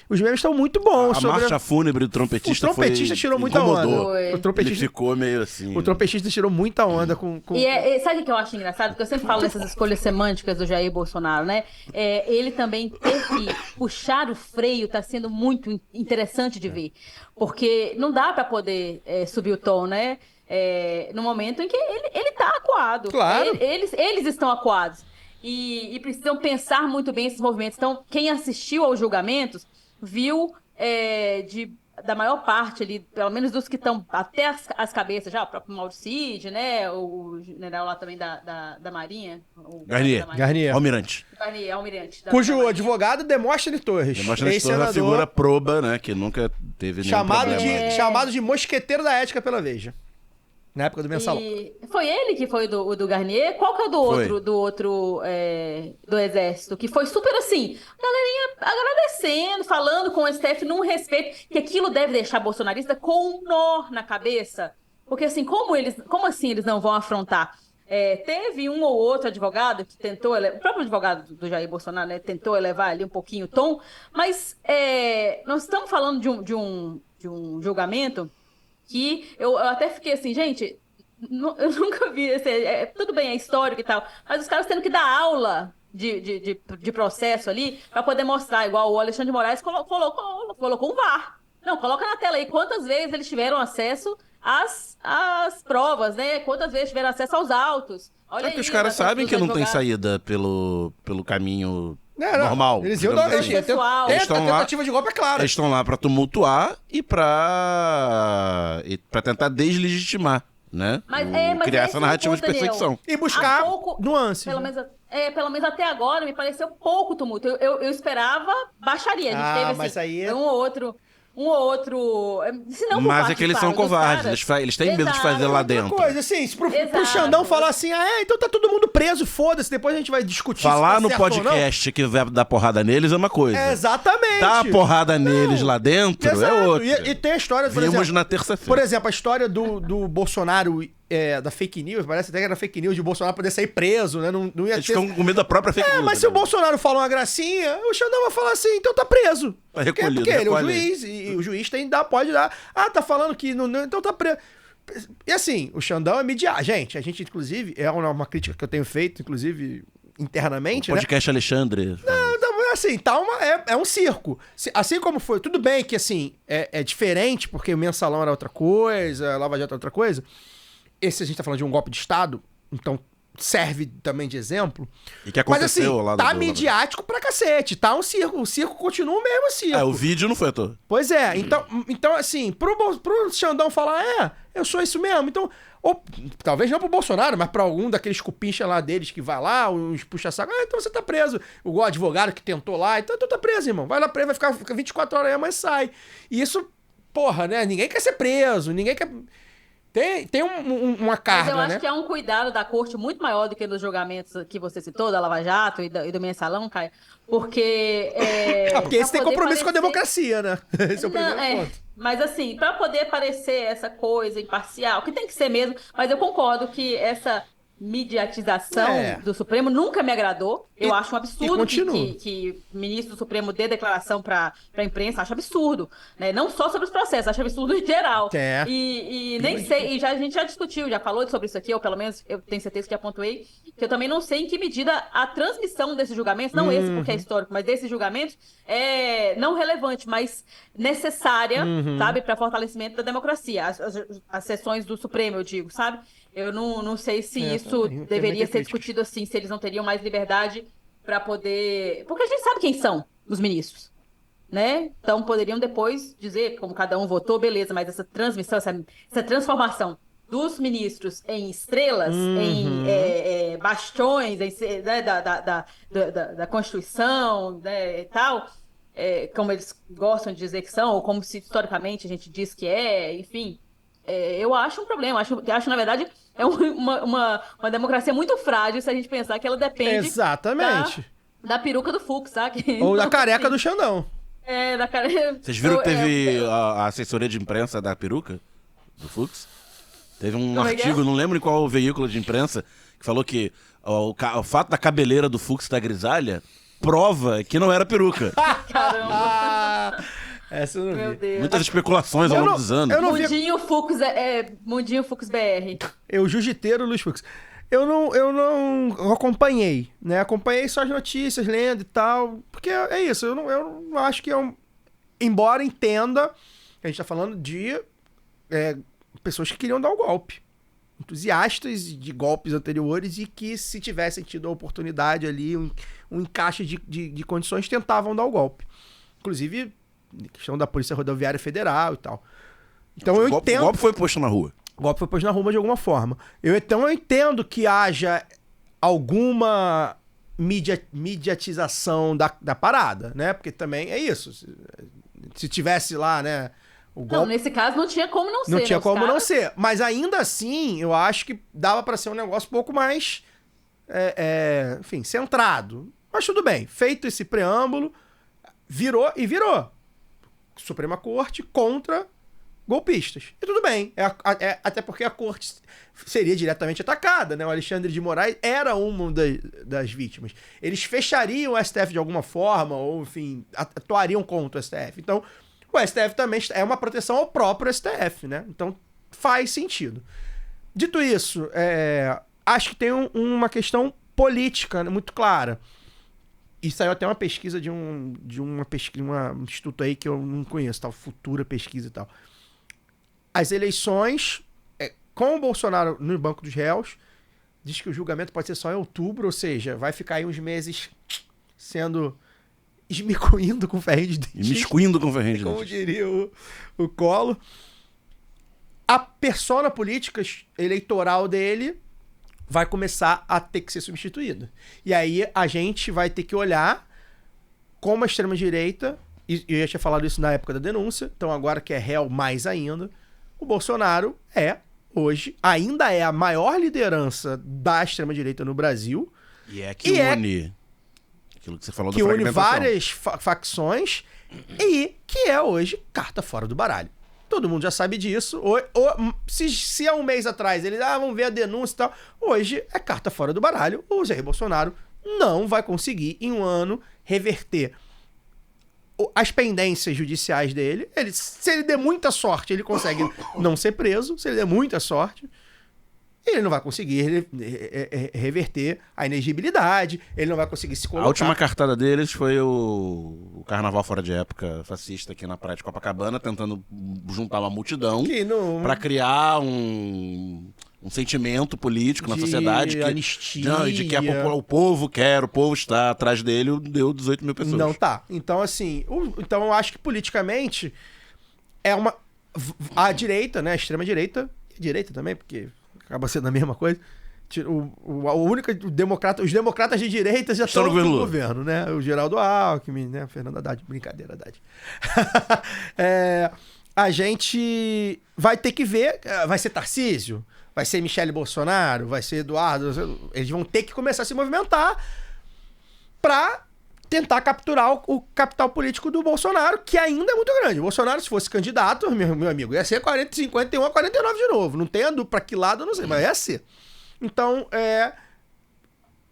Os memes estão muito bons. A marcha fúnebre do trompetista O trompetista tirou muita incomodou. onda. Foi. O Ele trompetista, ficou meio assim. o trompetista tirou muita onda com... E sabe o que eu acho engraçado? Porque eu sempre falo dessas escolhas semânticas do Jair Bolsonaro, né? Ele também ter que puxar o freio tá sendo muito interessante de ver. Porque não dá para poder subir o tom, né? No momento em que ele tá acuado. Claro. Eles estão acuados. E precisam pensar muito bem esses movimentos. Então, quem assistiu aos julgamentos viu da maior parte ali, pelo menos dos que estão até as cabeças já, o próprio Mauricide, né? O general lá também da Marinha. Garnier. Almirante. Garnier, almirante. Cujo da Marinha. advogado Demóstenes Torres. Demóstenes Torres é uma figura proba, né? Que nunca teve nenhum problema. chamado de mosqueteiro da ética pela Veja. Na época do Mensalão. E foi ele que foi o do Garnier? Qual que é o do outro do Exército? Que foi super assim, galerinha agradecendo, falando com o STF num respeito, que aquilo deve deixar bolsonarista com um nó na cabeça. Porque assim, como assim eles não vão afrontar? Teve um ou outro advogado que tentou, o próprio advogado do Jair Bolsonaro, né, tentou elevar ali um pouquinho o tom, mas nós estamos falando de um julgamento que eu até fiquei assim, gente, eu nunca vi tudo bem, é histórico e tal, mas os caras tendo que dar aula de processo ali para poder mostrar, igual o Alexandre de Moraes colocou um VAR. Não, coloca na tela aí quantas vezes eles tiveram acesso às provas, né? Quantas vezes tiveram acesso aos autos. Olha É que aí, os caras sabem que não tem advogados. saída pelo caminho normal. Eles iam digamos dar... assim. Pessoal. A Eles estão lá- tentativa de golpe é clara. Eles estão lá pra tumultuar e pra tentar deslegitimar, né? Mas criar esse essa é o narrativa ponto, de perseguição. Daniel. E buscar Há pouco- nuances. Pelo né? menos até agora me pareceu pouco tumulto. Eu esperava baixaria. A gente teve assim, mas aí um ou outro. Se não por Mas parte, é que eles são claro, dos covardes, caras. eles têm medo de fazer lá Exato. dentro. Coisa assim, se pro Exato. Xandão falar assim, então tá todo mundo preso, foda-se, depois a gente vai discutir Falar se no tá certo ou não. podcast que vai dar porrada neles é uma coisa. Exatamente. Dar a porrada neles lá dentro Exato. é outra. E tem a história, por Vimos exemplo, na terça-feira. por exemplo, a história do Bolsonaro, da fake news, parece até que era fake news de Bolsonaro poder sair preso, né? Não ia Eles ter... ficam com medo da própria fake news. Mas se o né? Bolsonaro fala uma gracinha, o Xandão vai falar assim, então tá preso. Tá recolhido, Porque ele é o recolhe. juiz, e o juiz pode dar. Tá falando que não, então tá preso. E assim, o Xandão é midiático. A gente, inclusive, é uma crítica que eu tenho feito, inclusive, internamente, né? Podcast Alexandre. Então, assim, é um circo. Assim como foi, tudo bem que, assim, é diferente, porque o Mensalão era outra coisa, Lava Jato era outra coisa. Esse a gente tá falando de um golpe de Estado, então serve também de exemplo. E que Mas aconteceu assim, lá tá do... midiático pra cacete, tá um circo. O circo continua o mesmo circo. o vídeo não foi à toa. Pois é, então assim, pro Xandão falar, eu sou isso mesmo, então... Ou, talvez não pro Bolsonaro, mas pra algum daqueles cupincha lá deles que vai lá, uns puxa-saco, então você tá preso. O advogado que tentou lá, então tu tá preso, irmão. Vai lá preso, vai ficar 24 horas aí, mas sai. E isso, porra, né? Ninguém quer ser preso, ninguém quer... Tem uma carga, Mas eu acho né? que é um cuidado da corte muito maior do que nos julgamentos que você citou, da Lava Jato e do Mensalão, Caio, porque... Porque esse tem compromisso com a democracia, né? Esse é o primeiro ponto. Mas assim, para poder parecer essa coisa imparcial, que tem que ser mesmo, mas eu concordo que essa mediatização do Supremo nunca me agradou. Eu acho um absurdo que o ministro do Supremo dê declaração para a imprensa, acho absurdo, né? Não só sobre os processos, acho absurdo em geral. E nem sei, a gente já discutiu, já falou sobre isso aqui, ou pelo menos eu tenho certeza que já pontuei, que eu também não sei em que medida a transmissão desses julgamentos, não esse porque é histórico, mas desses julgamentos, é não relevante, mas necessária, sabe, para fortalecimento da democracia. As sessões do Supremo, eu digo, sabe? Eu não sei se isso deveria ser discutido assim, se eles não teriam mais liberdade para poder... Porque a gente sabe quem são os ministros, né? Então poderiam depois dizer como cada um votou, beleza, mas essa transmissão, essa transformação dos ministros em estrelas, em bastiões, né, da Constituição, né, e tal, como eles gostam de dizer que são, ou como se historicamente a gente diz que enfim... eu acho um problema. Acho na verdade, é uma democracia muito frágil se a gente pensar que ela depende Exatamente. da peruca do Fux, sabe? Ou da careca do Xandão. Da careca... Vocês viram que teve a assessoria de imprensa da peruca do Fux? Teve um artigo, não lembro em qual veículo de imprensa, que falou que o fato da cabeleira do Fux da grisalha prova que não era peruca. Caramba! Essa eu não Meu vi. Deus. Muitas especulações ao longo dos anos. Mundinho Fux, Mundinho Fux BR. O jiu-jiteiro Luiz Fux. Eu não acompanhei, né? Acompanhei só as notícias, lendo e tal. Porque é isso, eu não acho que embora entenda que a gente tá falando de pessoas que queriam dar o golpe. Entusiastas de golpes anteriores e que, se tivessem tido a oportunidade ali, um encaixe de condições, tentavam dar o golpe. Inclusive, questão da Polícia Rodoviária Federal e tal. Então eu entendo... O golpe foi posto na rua. O golpe foi posto na rua de alguma forma. Então eu entendo que haja alguma mediatização da parada, né? Porque também é isso. Se tivesse lá, né... O golpe... Não, nesse caso não tinha como não ser. Não tinha como caras... não ser. Mas ainda assim, eu acho que dava pra ser um negócio um pouco mais, enfim, centrado. Mas tudo bem. Feito esse preâmbulo, virou. Suprema Corte contra golpistas. E tudo bem. Até porque a corte seria diretamente atacada, né? O Alexandre de Moraes era uma das vítimas. Eles fechariam o STF de alguma forma, ou, enfim, atuariam contra o STF. Então, o STF também é uma proteção ao próprio STF, né? Então, faz sentido. Dito isso, acho que tem uma questão política, né, muito clara. E saiu até uma pesquisa de um instituto aí que eu não conheço, tal, Futura Pesquisa e tal. As eleições, com o Bolsonaro no banco dos réus, diz que o julgamento pode ser só em outubro, ou seja, vai ficar aí uns meses sendo esmicuindo com ferrinho de dente. Imiscuindo com ferrinho de dente. Como diria o Collor. A persona política eleitoral dele vai começar a ter que ser substituída. E aí a gente vai ter que olhar como a extrema-direita, e eu já tinha falado isso na época da denúncia, então agora que é réu mais ainda, o Bolsonaro hoje, ainda é a maior liderança da extrema-direita no Brasil. E é que une aquilo que você falou da fragmentação. Que une várias facções e que é hoje carta fora do baralho. Todo mundo já sabe disso. Se há um mês atrás eles vão ver a denúncia e tal, hoje é carta fora do baralho. O Jair Bolsonaro não vai conseguir, em um ano, reverter as pendências judiciais dele. Se ele der muita sorte, ele consegue não ser preso. Se ele der muita sorte, ele não vai conseguir reverter a inegibilidade, ele não vai conseguir se colocar... A última cartada deles foi o carnaval fora de época fascista aqui na praia de Copacabana, tentando juntar uma multidão pra criar um sentimento político na sociedade que anistia. de que o povo quer, o povo está atrás dele, deu 18 mil pessoas. Não tá. Então, assim, então eu acho que politicamente é a direita, né? A extrema-direita, direita também, porque acaba sendo a mesma coisa. Os democratas de direita já estão no governo, né? O Geraldo Alckmin, né? Fernando Haddad, brincadeira, Haddad. A gente vai ter que ver, vai ser Tarcísio, vai ser Michele Bolsonaro, vai ser Eduardo, eles vão ter que começar a se movimentar para tentar capturar o capital político do Bolsonaro, que ainda é muito grande. O Bolsonaro, se fosse candidato, meu amigo, ia ser 40, 51 a 49 de novo. Não tem para que lado, eu não sei, mas ia ser. Então,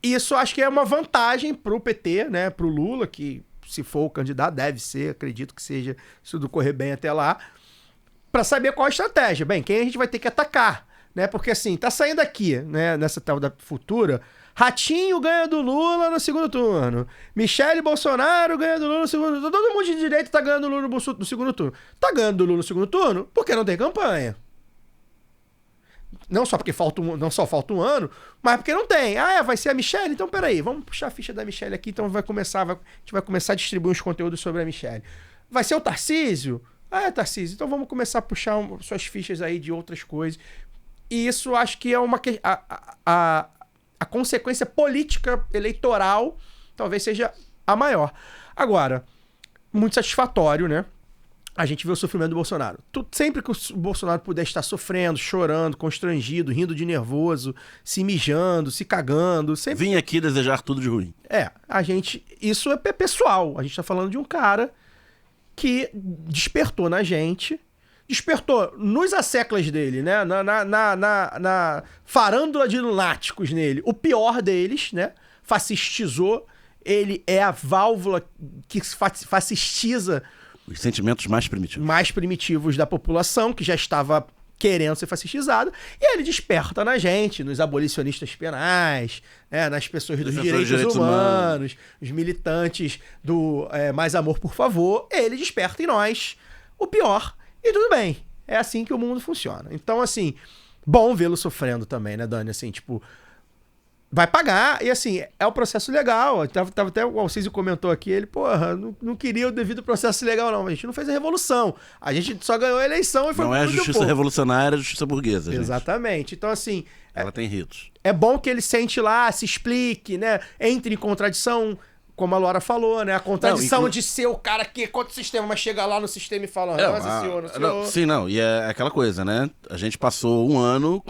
isso acho que é uma vantagem pro PT, né, pro Lula, que se for o candidato, deve ser, acredito que seja, se tudo correr bem até lá, para saber qual a estratégia. Bem, quem a gente vai ter que atacar, né, porque assim, tá saindo aqui, né, nessa tal da Futura, Ratinho ganha do Lula no segundo turno, Michele Bolsonaro ganha do Lula no segundo turno, todo mundo de direita tá ganhando do Lula no segundo turno. Tá ganhando do Lula no segundo turno porque não tem campanha. Não só porque não só falta um ano, mas porque não tem. Vai ser a Michele? Então peraí, vamos puxar a ficha da Michele aqui, então a gente vai começar a distribuir uns conteúdos sobre a Michele. Vai ser o Tarcísio? Tarcísio, então vamos começar a puxar suas fichas aí de outras coisas. E isso acho que é a consequência política eleitoral talvez seja a maior. Agora, muito satisfatório, né? A gente vê o sofrimento do Bolsonaro. Sempre que o Bolsonaro puder estar sofrendo, chorando, constrangido, rindo de nervoso, se mijando, se cagando... Sempre... Vim aqui desejar tudo de ruim. Isso é pessoal. A gente tá falando de um cara que despertou na gente, despertou nos asseclas dele, né? Na farândula de lunáticos nele. O pior deles, né? Fascistizou. Ele é a válvula que fascistiza os sentimentos mais primitivos da população, que já estava querendo ser fascistizada, e ele desperta na gente, nos abolicionistas penais, né, nas pessoas dos direitos humanos, os militantes do Mais Amor, por Favor. Ele desperta em nós o pior, e tudo bem. É assim que o mundo funciona. Então, assim, bom vê-lo sofrendo também, né, Dani? Assim, tipo, vai pagar, e assim, é o processo legal. Tava até o Alcísio comentou aqui, ele, não queria o devido processo legal, não. A gente não fez a revolução. A gente só ganhou a eleição e foi não é justiça revolucionária, é justiça burguesa, gente. Exatamente. Então, assim... Ela tem ritos. É bom que ele sente lá, se explique, né? Entre em contradição, como a Laura falou, né? A contradição de ser o cara que é contra o sistema, mas chega lá no sistema e fala, senhor. Sim, não. E é aquela coisa, né? A gente passou um ano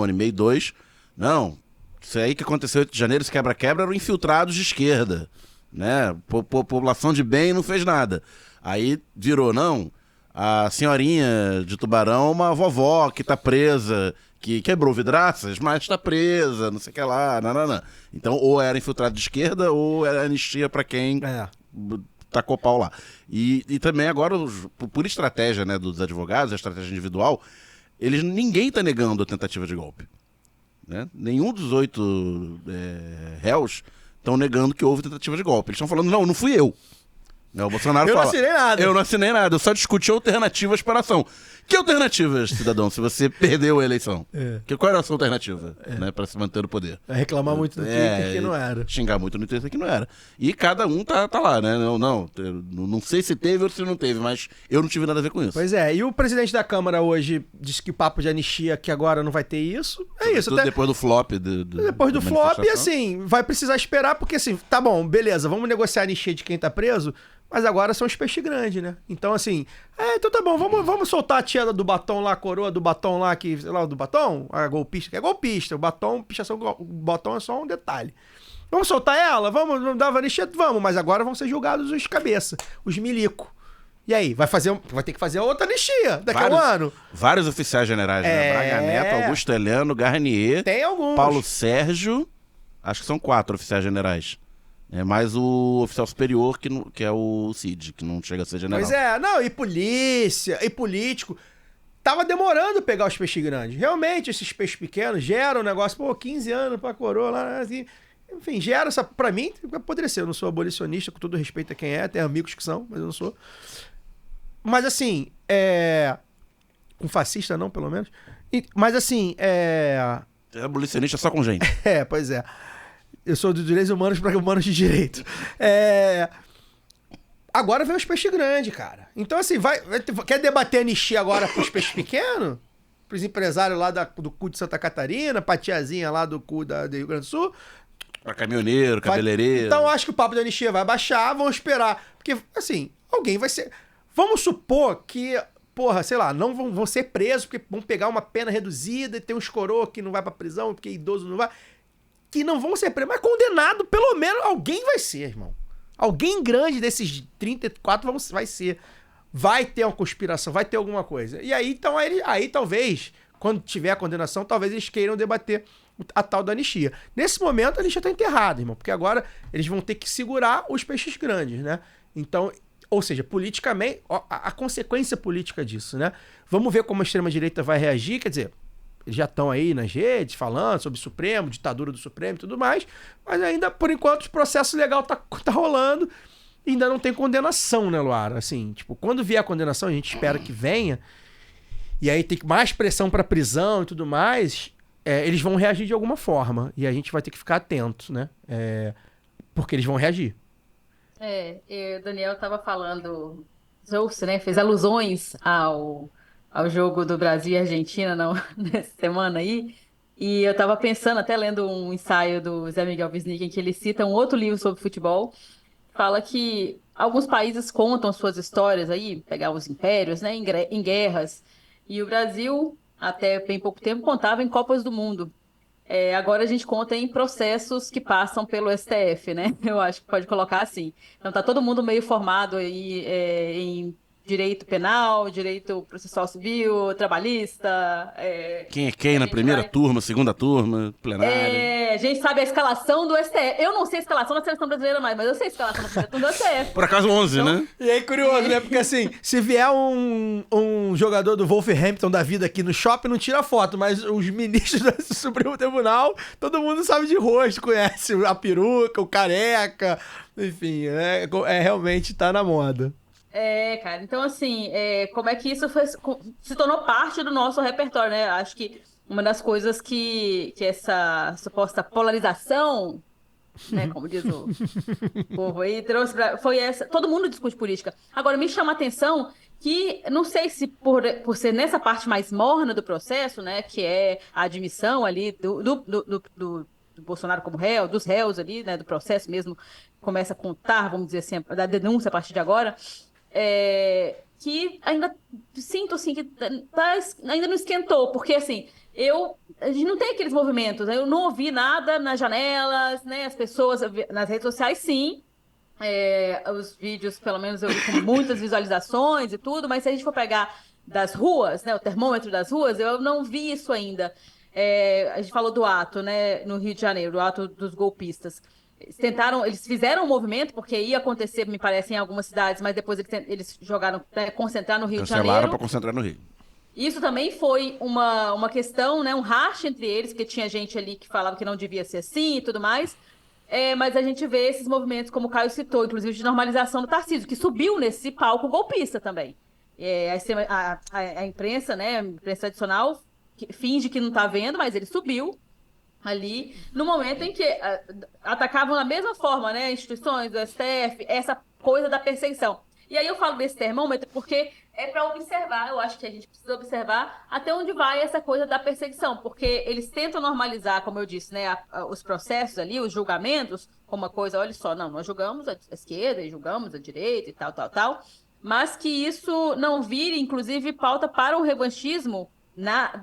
e meio, 2. Não... Isso aí que aconteceu em 8 de janeiro, esse quebra-quebra, eram infiltrados de esquerda, né? População de bem não fez nada. Aí virou, não, a senhorinha de Tubarão, uma vovó que tá presa, que quebrou vidraças, mas tá presa, não sei o que lá, não. Então, ou era infiltrado de esquerda, ou era anistia pra quem tacou pau lá. E também agora, por estratégia, né, dos advogados, a estratégia individual, ninguém tá negando a tentativa de golpe. Né? Nenhum dos 8 réus estão negando que houve tentativa de golpe. Eles estão falando, não fui eu. O Bolsonaro fala, não assinei nada. Eu não assinei nada, eu só discuti alternativas para a ação. Que alternativas, cidadão, se você perdeu a eleição? Qual era a sua alternativa, né, para se manter no poder? Reclamar muito do Twitter que não era. Xingar muito no Twitter que não era. E cada um tá lá, né? Não sei se teve ou se não teve, mas eu não tive nada a ver com isso. Pois é, e o presidente da Câmara hoje disse que o papo de anistia que agora não vai ter isso. Isso. Até depois do flop. Depois do flop, e assim, vai precisar esperar, porque assim, tá bom, beleza, vamos negociar a anistia de quem tá preso, mas agora são os peixes grandes, né? Então, assim, então tá bom, vamos soltar a tia do batom lá, a coroa do batom lá, que, sei lá, do batom, a golpista, que é golpista, o batom, pichação, o batom é só um detalhe. Vamos soltar ela? Vamos dar anistia? Vamos, mas agora vão ser julgados os cabeça, os milico. E aí, vai ter que fazer outra anistia daqui a um ano. Vários oficiais generais, né? Braga Neto, Augusto Heleno, Garnier, tem alguns. Paulo Sérgio, acho que são 4 oficiais generais. Mais o oficial superior, que é o Cid, que não chega a ser general. Pois e polícia, e político. Tava demorando pegar os peixes grandes. Realmente, esses peixes pequenos geram um negócio, 15 anos pra coroa lá, assim. Enfim, gera essa. Pra mim, poderia ser. Eu não sou abolicionista, com todo respeito a quem é, tem amigos que são, mas eu não sou. Mas assim, com fascista não, pelo menos. Mas assim, É abolicionista só com gente. pois é. Eu sou de direitos humanos para humanos de direito. Agora vem os peixes grandes, cara. Então, assim, quer debater anistia agora pros peixes pequenos? Pros empresários lá do cu de Santa Catarina, pra tiazinha lá do cu do Rio Grande do Sul? Pra caminhoneiro, cabeleireiro. Então, acho que o papo da anistia vai baixar, vão esperar. Porque, assim, alguém vai ser... Vamos supor que, porra, sei lá, não vão ser presos porque vão pegar uma pena reduzida e tem uns coroa que não vai pra prisão porque idoso não vai... Que não vão ser presos, mas condenado, pelo menos, alguém vai ser, irmão. Alguém grande desses 34 vai ser. Vai ter uma conspiração, vai ter alguma coisa. E aí, então, aí talvez, quando tiver a condenação, talvez eles queiram debater a tal da anistia. Nesse momento, a anistia tá enterrada, irmão, porque agora eles vão ter que segurar os peixes grandes, né? Então, ou seja, politicamente, a consequência política disso, né? Vamos ver como a extrema-direita vai reagir, quer dizer... Eles já estão aí nas redes falando sobre o Supremo, ditadura do Supremo e tudo mais, mas ainda, por enquanto, o processo legal tá rolando e ainda não tem condenação, né, Luara? Assim, tipo, quando vier a condenação, a gente espera que venha, e aí tem mais pressão pra prisão e tudo mais, eles vão reagir de alguma forma, e a gente vai ter que ficar atento, né? Porque eles vão reagir. O Daniel estava falando, Zouce, né, fez alusões ao jogo do Brasil e Argentina nessa semana aí, e eu estava pensando, até lendo um ensaio do Zé Miguel Wisnik, em que ele cita um outro livro sobre futebol, fala que alguns países contam suas histórias aí, pegar os impérios, né, em guerras, e o Brasil, até bem pouco tempo, contava em Copas do Mundo. Agora a gente conta em processos que passam pelo STF, né? Eu acho que pode colocar assim. Então tá todo mundo meio formado aí em direito penal, direito processual civil, trabalhista. Quem é quem na primeira turma, segunda turma, plenária. A gente sabe a escalação do STF. Eu não sei a escalação da seleção brasileira mais, mas eu sei a escalação da seleção do STF. Por acaso 11, então, né? E aí, curioso, né? Porque assim, se vier um jogador do Wolverhampton da vida aqui no shopping, não tira foto, mas os ministros do Supremo Tribunal, todo mundo sabe de rosto, conhece a peruca, o careca, enfim, realmente tá na moda. Cara, então assim, como é que isso se tornou parte do nosso repertório, né? Acho que uma das coisas que essa suposta polarização, né, como diz o povo aí, trouxe foi essa. Todo mundo discute política. Agora, me chama a atenção que, não sei se por ser nessa parte mais morna do processo, né, que é a admissão ali do Bolsonaro como réu, dos réus ali, né, do processo mesmo, começa a contar, vamos dizer assim, da denúncia a partir de agora. Que ainda sinto assim que ainda não esquentou, porque assim, a gente não tem aqueles movimentos, né? Eu não ouvi nada nas janelas, né? As pessoas nas redes sociais, sim. Os vídeos, pelo menos, eu vi com muitas visualizações e tudo, mas se a gente for pegar das ruas, né? O termômetro das ruas, eu não vi isso ainda. A gente falou do ato, né? No Rio de Janeiro, do ato dos golpistas. Eles fizeram um movimento, porque ia acontecer, me parece, em algumas cidades, mas depois eles jogaram para concentrar no Rio de Janeiro. Cancelaram para concentrar no Rio. Isso também foi uma questão, né, um racha entre eles, porque tinha gente ali que falava que não devia ser assim e tudo mais. Mas a gente vê esses movimentos, como o Caio citou, inclusive de normalização do Tarcísio, que subiu nesse palco golpista também. A imprensa, né, a imprensa tradicional, finge que não está vendo, mas ele subiu ali, no momento em que atacavam da mesma forma, né, instituições do STF, essa coisa da perseguição. E aí eu falo desse termômetro porque é para observar, eu acho que a gente precisa observar até onde vai essa coisa da perseguição, porque eles tentam normalizar, como eu disse, né, os processos ali, os julgamentos, como uma coisa, olha só, não, nós julgamos a esquerda e julgamos a direita e tal, mas que isso não vire, inclusive, pauta para o revanchismo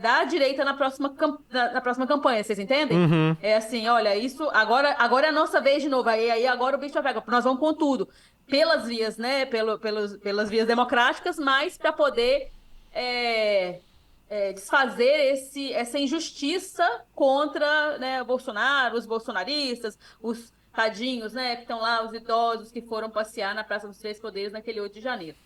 da direita na próxima campanha, vocês entendem? Uhum. É assim, olha, isso agora é a nossa vez de novo, aí agora o bicho pega, nós vamos com tudo, pelas vias, né, pelas vias democráticas, mas para poder desfazer essa injustiça contra, né, o Bolsonaro, os bolsonaristas, os tadinhos, né, que estão lá, os idosos que foram passear na Praça dos Três Poderes naquele 8 de janeiro.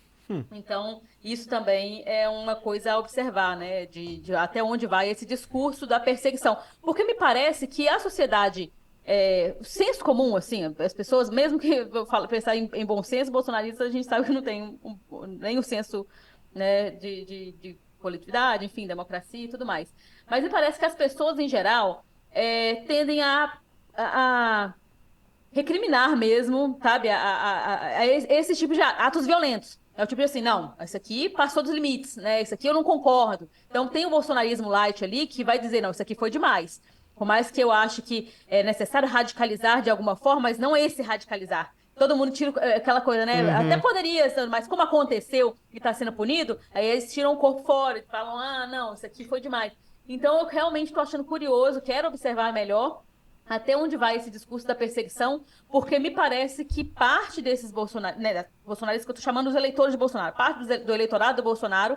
Então, isso também é uma coisa a observar, né? De até onde vai esse discurso da perseguição. Porque me parece que a sociedade, senso comum, assim, as pessoas, mesmo que eu pensar em bom senso, bolsonaristas, a gente sabe que não tem nem o senso né, de coletividade, enfim, democracia e tudo mais. Mas me parece que as pessoas, em geral, tendem a recriminar mesmo, sabe, a esse tipo de atos violentos. É o tipo de assim, não, isso aqui passou dos limites, né? Isso aqui eu não concordo. Então tem o bolsonarismo light ali que vai dizer, não, isso aqui foi demais. Por mais que eu ache que é necessário radicalizar de alguma forma, mas não esse radicalizar. Todo mundo tira aquela coisa, né? Até poderia, mas como aconteceu e está sendo punido, aí eles tiram o corpo fora e falam, ah, não, isso aqui foi demais. Então eu realmente estou achando curioso, quero observar melhor até onde vai esse discurso da perseguição, porque me parece que parte desses bolsonaristas, que eu estou chamando os eleitores de Bolsonaro, parte do eleitorado do Bolsonaro,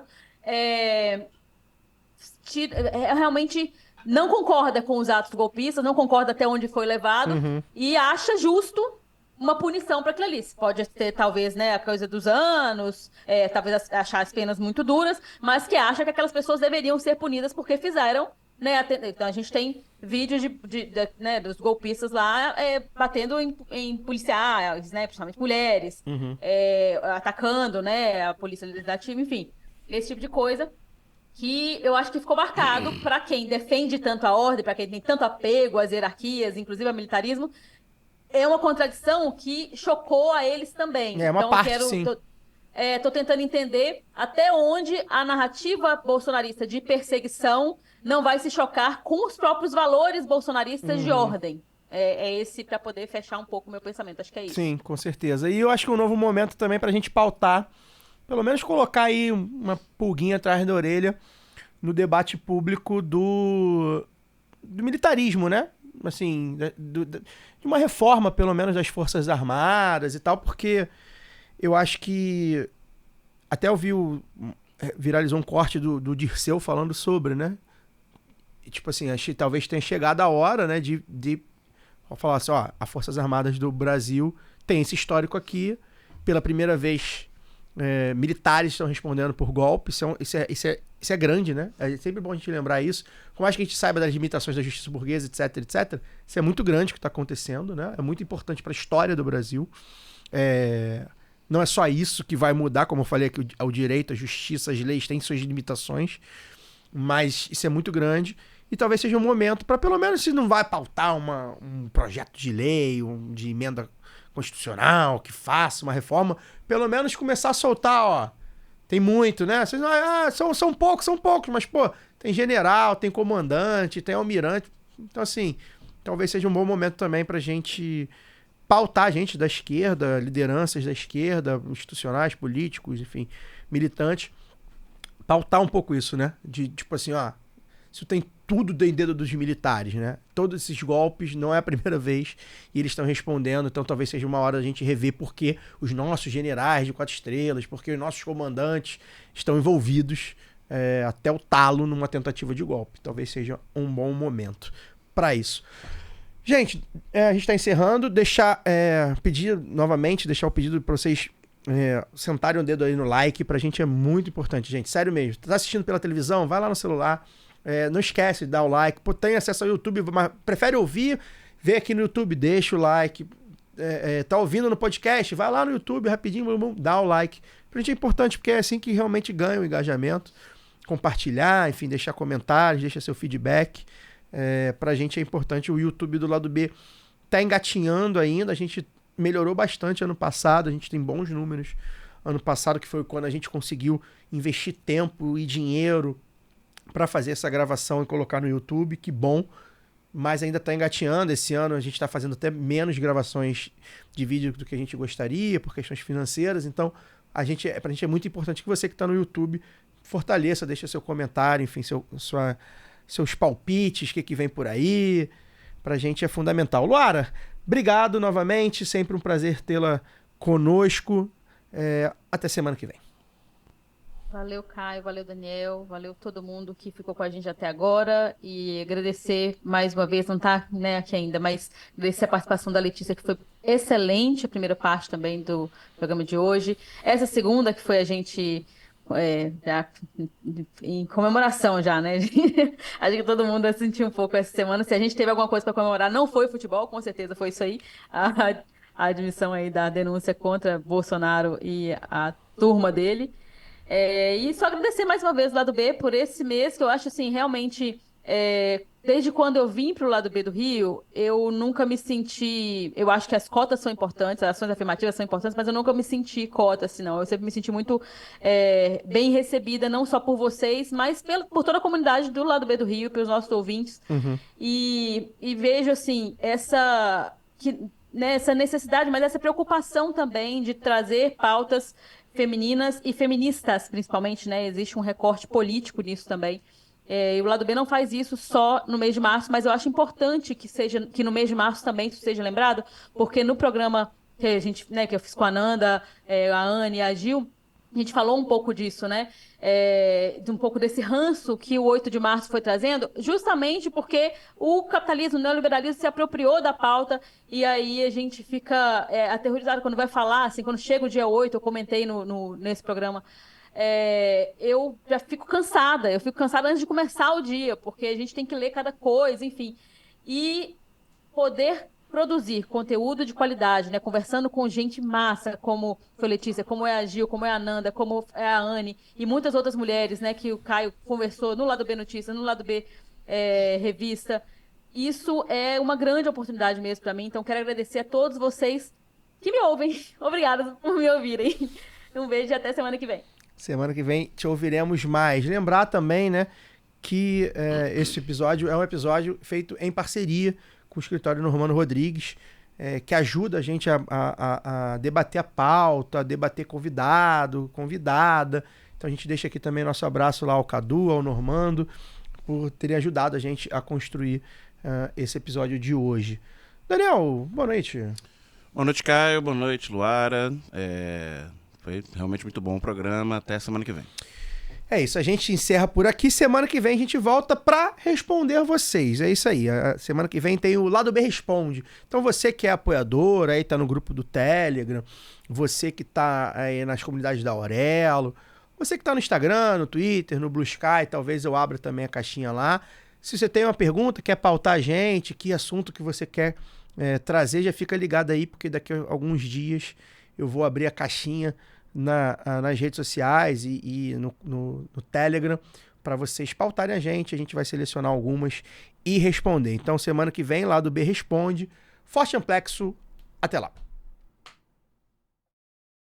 realmente não concorda com os atos golpistas, não concorda até onde foi levado e acha justo uma punição para aquilo ali. Pode ter, talvez, né, a coisa dos anos, talvez achar as penas muito duras, mas que acha que aquelas pessoas deveriam ser punidas porque fizeram, né? Então a gente tem vídeos né, dos golpistas lá batendo em policiais, né, principalmente mulheres, atacando, né, a polícia legislativa, enfim, esse tipo de coisa que eu acho que ficou marcado para quem defende tanto a ordem, para quem tem tanto apego às hierarquias, inclusive ao militarismo, é uma contradição que chocou a eles também. É uma então, parte, sim. Tô tentando entender até onde a narrativa bolsonarista de perseguição não vai se chocar com os próprios valores bolsonaristas de ordem. É esse para poder fechar um pouco o meu pensamento. Acho que é isso. Sim, com certeza. E eu acho que é um novo momento também pra gente pautar, pelo menos colocar aí uma pulguinha atrás da orelha no debate público do militarismo, né? Assim, de uma reforma, pelo menos, das Forças Armadas e tal, porque eu acho que até eu vi viralizou um corte do Dirceu falando sobre, né? E, tipo assim, acho que talvez tenha chegado a hora, né, de falar assim, ó, as Forças Armadas do Brasil tem esse histórico aqui, pela primeira vez militares estão respondendo por golpe, isso é grande, né? É sempre bom a gente lembrar isso. Por mais que a gente saiba das limitações da justiça burguesa, etc, etc, isso é muito grande o que está acontecendo, né? É muito importante para a história do Brasil. Não é só isso que vai mudar, como eu falei aqui, o direito, a justiça, as leis têm suas limitações, mas isso é muito grande e talvez seja um momento para, pelo menos, se não vai pautar um projeto de lei, de emenda constitucional, que faça uma reforma, pelo menos começar a soltar, ó, tem muito, né? Vocês, são poucos, mas, pô, tem general, tem comandante, tem almirante, então, assim, talvez seja um bom momento também pra gente pautar gente da esquerda, lideranças da esquerda, institucionais, políticos, enfim, militantes, pautar um pouco isso, né? De, tipo assim, ó, isso tem tudo do dedo dos militares, né? Todos esses golpes não é a primeira vez e eles estão respondendo, então talvez seja uma hora da gente rever porque os nossos generais de 4 estrelas, porque os nossos comandantes estão envolvidos até o talo numa tentativa de golpe. Talvez seja um bom momento para isso. Gente, a gente está encerrando, pedir novamente, deixar o pedido para vocês sentarem o dedo aí no like, pra gente é muito importante, gente, sério mesmo. Tá assistindo pela televisão? Vai lá no celular, não esquece de dar o like. Pô, tem acesso ao YouTube, mas prefere ouvir, vê aqui no YouTube, deixa o like. Tá ouvindo no podcast? Vai lá no YouTube rapidinho, dá o like. Pra gente é importante, porque é assim que realmente ganha o engajamento. Compartilhar, enfim, deixar comentários, deixa seu feedback. Pra gente é importante. O YouTube do Lado B tá engatinhando ainda, a gente melhorou bastante ano passado, a gente tem bons números ano passado, que foi quando a gente conseguiu investir tempo e dinheiro para fazer essa gravação e colocar no YouTube, que bom, mas ainda tá engatinhando. Esse ano a gente tá fazendo até menos gravações de vídeo do que a gente gostaria, por questões financeiras, então pra gente é muito importante que você que tá no YouTube fortaleça, deixa seu comentário, enfim, seus palpites, o que vem por aí, pra gente é fundamental. Luara, obrigado novamente, sempre um prazer tê-la conosco. Até semana que vem. Valeu, Caio, valeu, Daniel, valeu todo mundo que ficou com a gente até agora e agradecer mais uma vez, não tá, né, aqui ainda, mas agradecer a participação da Letícia, que foi excelente, a primeira parte também do programa de hoje. Essa segunda, que foi a gente... já em comemoração já, né? Acho que todo mundo sentiu um pouco essa semana. Se a gente teve alguma coisa para comemorar, não foi o futebol, com certeza foi isso aí. A admissão aí da denúncia contra Bolsonaro e a turma dele. E só agradecer mais uma vez o Lado B por esse mês, que eu acho, assim, realmente, desde quando eu vim para o Lado B do Rio, eu nunca me senti... Eu acho que as cotas são importantes, as ações afirmativas são importantes, mas eu nunca me senti cota, assim, não. Eu sempre me senti muito bem recebida, não só por vocês, mas por toda a comunidade do Lado B do Rio, pelos nossos ouvintes. E vejo, assim, essa necessidade, mas essa preocupação também de trazer pautas femininas e feministas, principalmente, né? Existe um recorte político nisso também. E o Lado B não faz isso só no mês de março, mas eu acho importante que no mês de março também isso seja lembrado, porque no programa que a gente, né, que eu fiz com a Nanda, a Anne e a Gil, a gente falou um pouco disso, né? De um pouco desse ranço que o 8 de março foi trazendo, justamente porque o capitalismo, o neoliberalismo se apropriou da pauta e aí a gente fica aterrorizado quando vai falar, assim, quando chega o dia 8, eu comentei nesse programa, eu já fico cansada antes de começar o dia, porque a gente tem que ler cada coisa, enfim, e poder produzir conteúdo de qualidade, né? Conversando com gente massa, como foi Letícia, como é a Gil, como é a Nanda, como é a Anne e muitas outras mulheres, né? Que o Caio conversou no Lado B Notícias, no Lado B Revista. Isso é uma grande oportunidade mesmo para mim, então quero agradecer a todos vocês que me ouvem. Obrigada por me ouvirem. Um beijo e até semana que vem. Semana que vem te ouviremos mais. Lembrar também, né, que esse episódio é um episódio feito em parceria com o escritório Normando Rodrigues, que ajuda a gente a debater a pauta, a debater convidado, convidada. Então a gente deixa aqui também nosso abraço lá ao Cadu, ao Normando, por terem ajudado a gente a construir esse episódio de hoje. Daniel, boa noite. Boa noite, Caio. Boa noite, Luara. Foi realmente muito bom o programa. Até semana que vem. É isso, a gente encerra por aqui. Semana que vem a gente volta para responder vocês. É isso aí. A semana que vem tem o Lado B Responde. Então você que é apoiador, aí tá no grupo do Telegram, você que tá aí nas comunidades da Aurelo, você que tá no Instagram, no Twitter, no Blue Sky, talvez eu abra também a caixinha lá. Se você tem uma pergunta, quer pautar a gente, que assunto que você quer trazer, já fica ligado aí, porque daqui a alguns dias eu vou abrir a caixinha nas redes sociais e no Telegram para vocês pautarem a gente vai selecionar algumas e responder. Então semana que vem, Lado B Responde. Forte amplexo, até lá.